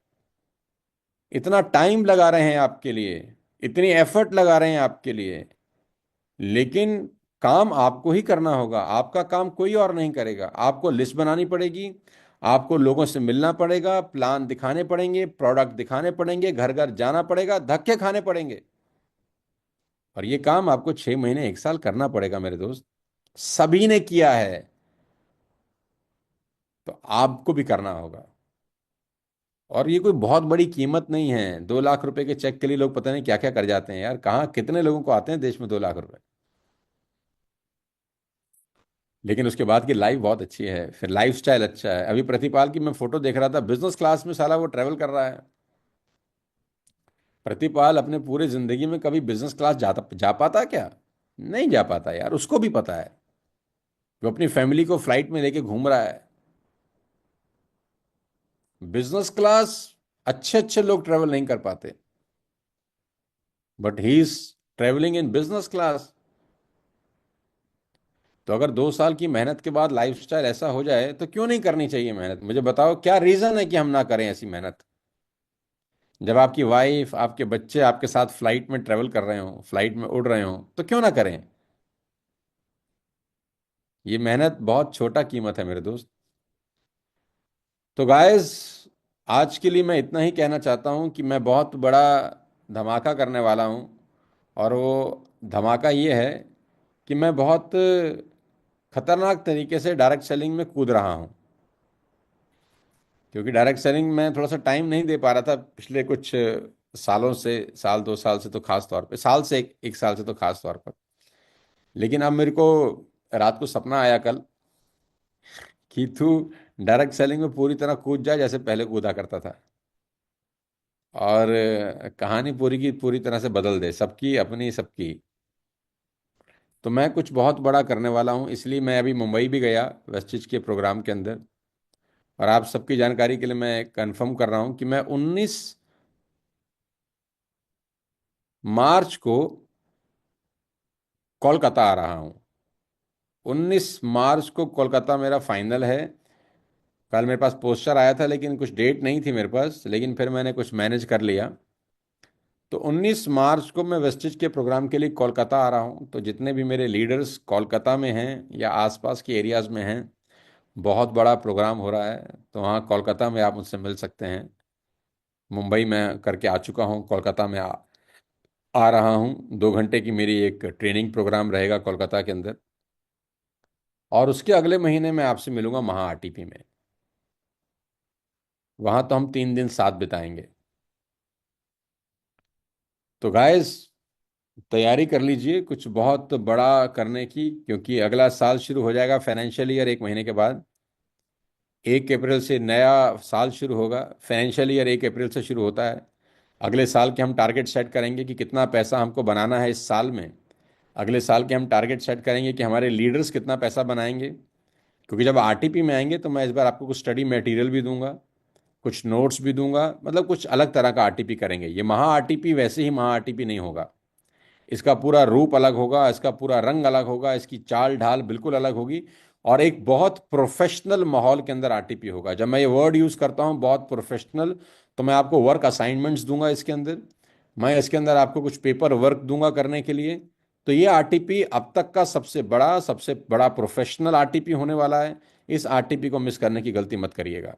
इतना टाइम लगा रहे हैं आपके लिए, इतनी एफर्ट लगा रहे हैं आपके लिए। लेकिन काम आपको ही करना होगा, आपका काम कोई और नहीं करेगा। आपको लिस्ट बनानी पड़ेगी, आपको लोगों से मिलना पड़ेगा, प्लान दिखाने पड़ेंगे, प्रोडक्ट दिखाने पड़ेंगे, घर घर जाना पड़ेगा, धक्के खाने पड़ेंगे। और ये काम आपको 6 महीने 1 साल करना पड़ेगा मेरे दोस्त। सभी ने किया है, तो आपको भी करना होगा। और ये कोई बहुत बड़ी कीमत नहीं है। 2 लाख रुपए के चेक के लिए लोग पता नहीं क्या क्या कर जाते हैं यार। कहाँ कितने लोगों को आते हैं देश में 2 लाख रुपए। लेकिन उसके बाद की लाइफ बहुत अच्छी है, फिर लाइफ स्टाइल अच्छा है। अभी प्रतिपाल की मैं फोटो देख रहा था, बिजनेस क्लास में साला वो ट्रेवल कर रहा है। प्रतिपाल अपने पूरे जिंदगी में कभी बिजनेस क्लास जा पाता क्या? नहीं जा पाता यार। उसको भी पता है, वो अपनी फैमिली को फ्लाइट में लेके घूम रहा है। बिजनेस क्लास अच्छे अच्छे लोग ट्रेवल नहीं कर पाते, but he is travelling in business class. तो अगर 2 साल की मेहनत के बाद लाइफस्टाइल ऐसा हो जाए तो क्यों नहीं करनी चाहिए मेहनत? मुझे बताओ क्या रीजन है कि हम ना करें ऐसी मेहनत? जब आपकी वाइफ, आपके बच्चे आपके साथ फ्लाइट में ट्रेवल कर रहे हो, फ्लाइट में उड़ रहे हो, तो क्यों ना करें? ये मेहनत बहुत छोटा कीमत है मेरे दोस्त। तो गाइस, आज के लिए मैं इतना ही कहना चाहता हूं कि मैं बहुत बड़ा धमाका करने वाला हूं। और वो धमाका ये है कि मैं बहुत खतरनाक तरीके से डायरेक्ट सेलिंग में कूद रहा हूं। क्योंकि डायरेक्ट सेलिंग में थोड़ा सा टाइम नहीं दे पा रहा था पिछले कुछ सालों से, साल 2 साल से तो खास तौर पे, साल से एक साल से तो खास तौर पर। लेकिन अब मेरे को रात को सपना आया कल कि तू डायरेक्ट सेलिंग में पूरी तरह कूद जाए जैसे पहले कूदा करता था, और कहानी पूरी की पूरी तरह से बदल दे, सबकी अपनी सबकी। तो मैं कुछ बहुत बड़ा करने वाला हूं, इसलिए मैं अभी मुंबई भी गया वेस्टिज के प्रोग्राम के अंदर। और आप सबकी जानकारी के लिए मैं कंफर्म कर रहा हूं कि मैं 19 मार्च को कोलकाता आ रहा हूं। 19 मार्च को कोलकाता मेरा फाइनल है। कल मेरे पास पोस्टर आया था लेकिन कुछ डेट नहीं थी मेरे पास, लेकिन फिर मैंने कुछ मैनेज कर लिया। तो 19 मार्च को मैं वेस्टिज के प्रोग्राम के लिए कोलकाता आ रहा हूं। तो जितने भी मेरे लीडर्स कोलकाता में हैं या आसपास के एरियाज में हैं, बहुत बड़ा प्रोग्राम हो रहा है। तो वहाँ कोलकाता में आप मुझसे मिल सकते हैं। मुंबई में करके आ चुका हूँ, कोलकाता में आ रहा हूँ। 2 घंटे की मेरी एक ट्रेनिंग प्रोग्राम रहेगा कोलकाता के अंदर। और उसके अगले महीने में आपसे मिलूंगा महा आरटीपी में। वहाँ तो हम 3 दिन साथ बिताएंगे। तो गाइस, तैयारी कर लीजिए कुछ बहुत बड़ा करने की, क्योंकि अगला साल शुरू हो जाएगा, फाइनेंशियल ईयर 1 महीने के बाद। 1 अप्रैल से नया साल शुरू होगा। फाइनेंशियल ईयर 1 अप्रैल से शुरू होता है। अगले साल के हम टारगेट सेट करेंगे कि कितना पैसा हमको बनाना है इस साल में। अगले साल के हम टारगेट सेट करेंगे कि हमारे लीडर्स कितना पैसा बनाएंगे। क्योंकि जब आरटीपी में आएंगे तो मैं इस बार आपको कुछ स्टडी मटेरियल भी दूंगा, कुछ नोट्स भी दूंगा। मतलब कुछ अलग तरह का आरटीपी करेंगे। ये महा आरटीपी वैसे ही महा आरटीपी नहीं होगा। इसका पूरा रूप अलग होगा, इसका पूरा रंग अलग होगा, इसकी चाल ढाल बिल्कुल अलग होगी। और एक बहुत प्रोफेशनल माहौल के अंदर आरटीपी होगा। जब मैं ये वर्ड यूज़ करता हूँ बहुत प्रोफेशनल, तो मैं आपको वर्क असाइनमेंट्स दूंगा इसके अंदर। मैं इसके अंदर आपको कुछ पेपर वर्क दूंगा करने के लिए। तो ये आरटीपी अब तक का सबसे बड़ा प्रोफेशनल आरटीपी होने वाला है। इस आरटीपी को मिस करने की गलती मत करिएगा।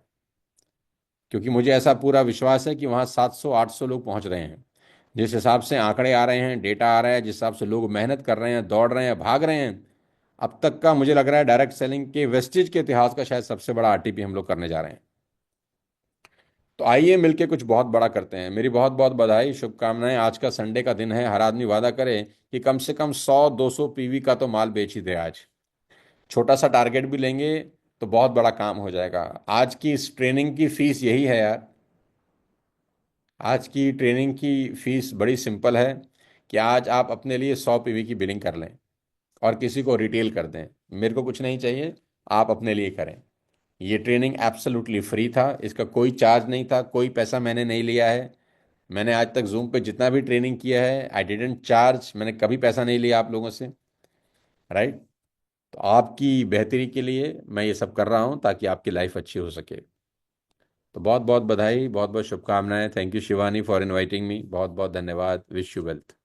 क्योंकि मुझे ऐसा पूरा विश्वास है कि वहाँ 700-800 लोग पहुँच रहे हैं। जिस हिसाब से आंकड़े आ रहे हैं, डेटा आ रहा है, जिस हिसाब से लोग मेहनत कर रहे हैं, दौड़ रहे हैं, भाग रहे हैं, अब तक का मुझे लग रहा है डायरेक्ट सेलिंग के वेस्टेज के इतिहास का शायद सबसे बड़ा आरटीपी हम लोग करने जा रहे हैं। तो आइए मिलके कुछ बहुत बड़ा करते हैं। मेरी बहुत बहुत बधाई, शुभकामनाएं। आज का संडे का दिन है, हर आदमी वादा करे कि कम से कम 100-200 पीवी का तो माल बेच ही दे आज। छोटा सा टारगेट भी लेंगे तो बहुत बड़ा काम हो जाएगा। आज की इस ट्रेनिंग की फीस यही है यार। आज की ट्रेनिंग की फीस बड़ी सिंपल है कि आज आप अपने लिए 100 पीवी की बिलिंग कर लें और किसी को रिटेल कर दें। मेरे को कुछ नहीं चाहिए, आप अपने लिए करें। ये ट्रेनिंग एब्सोल्युटली फ्री था, इसका कोई चार्ज नहीं था, कोई पैसा मैंने नहीं लिया है। मैंने आज तक जूम पे जितना भी ट्रेनिंग किया है, आई डिडंट चार्ज, मैंने कभी पैसा नहीं लिया आप लोगों से, राइट। तो आपकी बेहतरी के लिए मैं ये सब कर रहा हूँ ताकि आपकी लाइफ अच्छी हो सके। तो बहुत बहुत बधाई, बहुत बहुत शुभकामनाएं। Thank you Shivani for inviting me, बहुत बहुत धन्यवाद। Wish you wealth.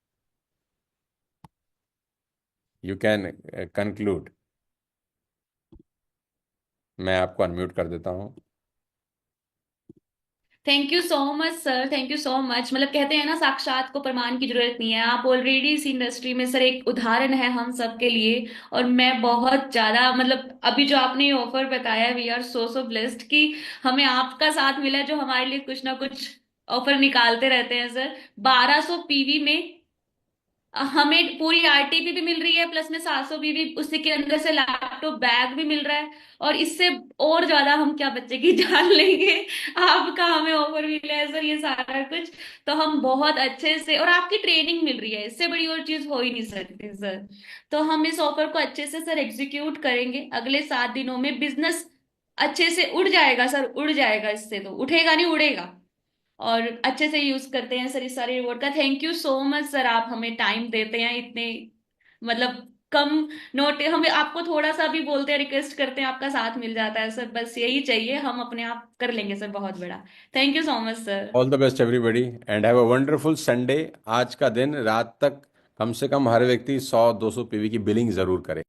You can conclude. मैं आपको अनम्यूट कर देता हूँ। Thank you so much sir, thank you so much. मतलब कहते हैं ना, साक्षात को प्रमाण की जरूरत नहीं है। आप ऑलरेडी इस इंडस्ट्री में सर एक उदाहरण है हम सब के लिए। और मैं बहुत ज्यादा, मतलब अभी जो आपने ये ऑफर बताया, we are so so blessed कि हमें आपका साथ मिला है, जो हमारे लिए कुछ ना कुछ ऑफर निकालते रहते हैं सर। 1200 पीवी में हमें पूरी आरटीपी भी मिल रही है, प्लस में 700 भी उसी के अंदर से लैपटॉप बैग भी मिल रहा है। और इससे और ज्यादा हम क्या बच्चे की जान लेंगे। आपका हमें ऑफर मिला है सर, ये सारा कुछ। तो हम बहुत अच्छे से, और आपकी ट्रेनिंग मिल रही है, इससे बड़ी और चीज हो ही नहीं सकती सर। तो हम इस ऑफर को अच्छे से सर एग्जीक्यूट करेंगे। अगले 7 दिनों में बिजनेस अच्छे से उड़ जाएगा सर, उड़ जाएगा। इससे तो उठेगा नहीं, उड़ेगा। और अच्छे से यूज करते हैं सर इस सारे रिवॉर्ड का। Thank you so much sir, आप हमें टाइम देते हैं इतने, मतलब कम नोट, हमें आपको थोड़ा सा भी बोलते हैं, रिक्वेस्ट करते हैं, आपका साथ मिल जाता है सर। बस यही चाहिए, हम अपने आप कर लेंगे सर बहुत बड़ा। Thank you so much sir. All the best everybody and have a wonderful Sunday. आज का दिन रात तक कम से कम हर व्यक्ति 100-200 पीवी की बिलिंग जरूर करे।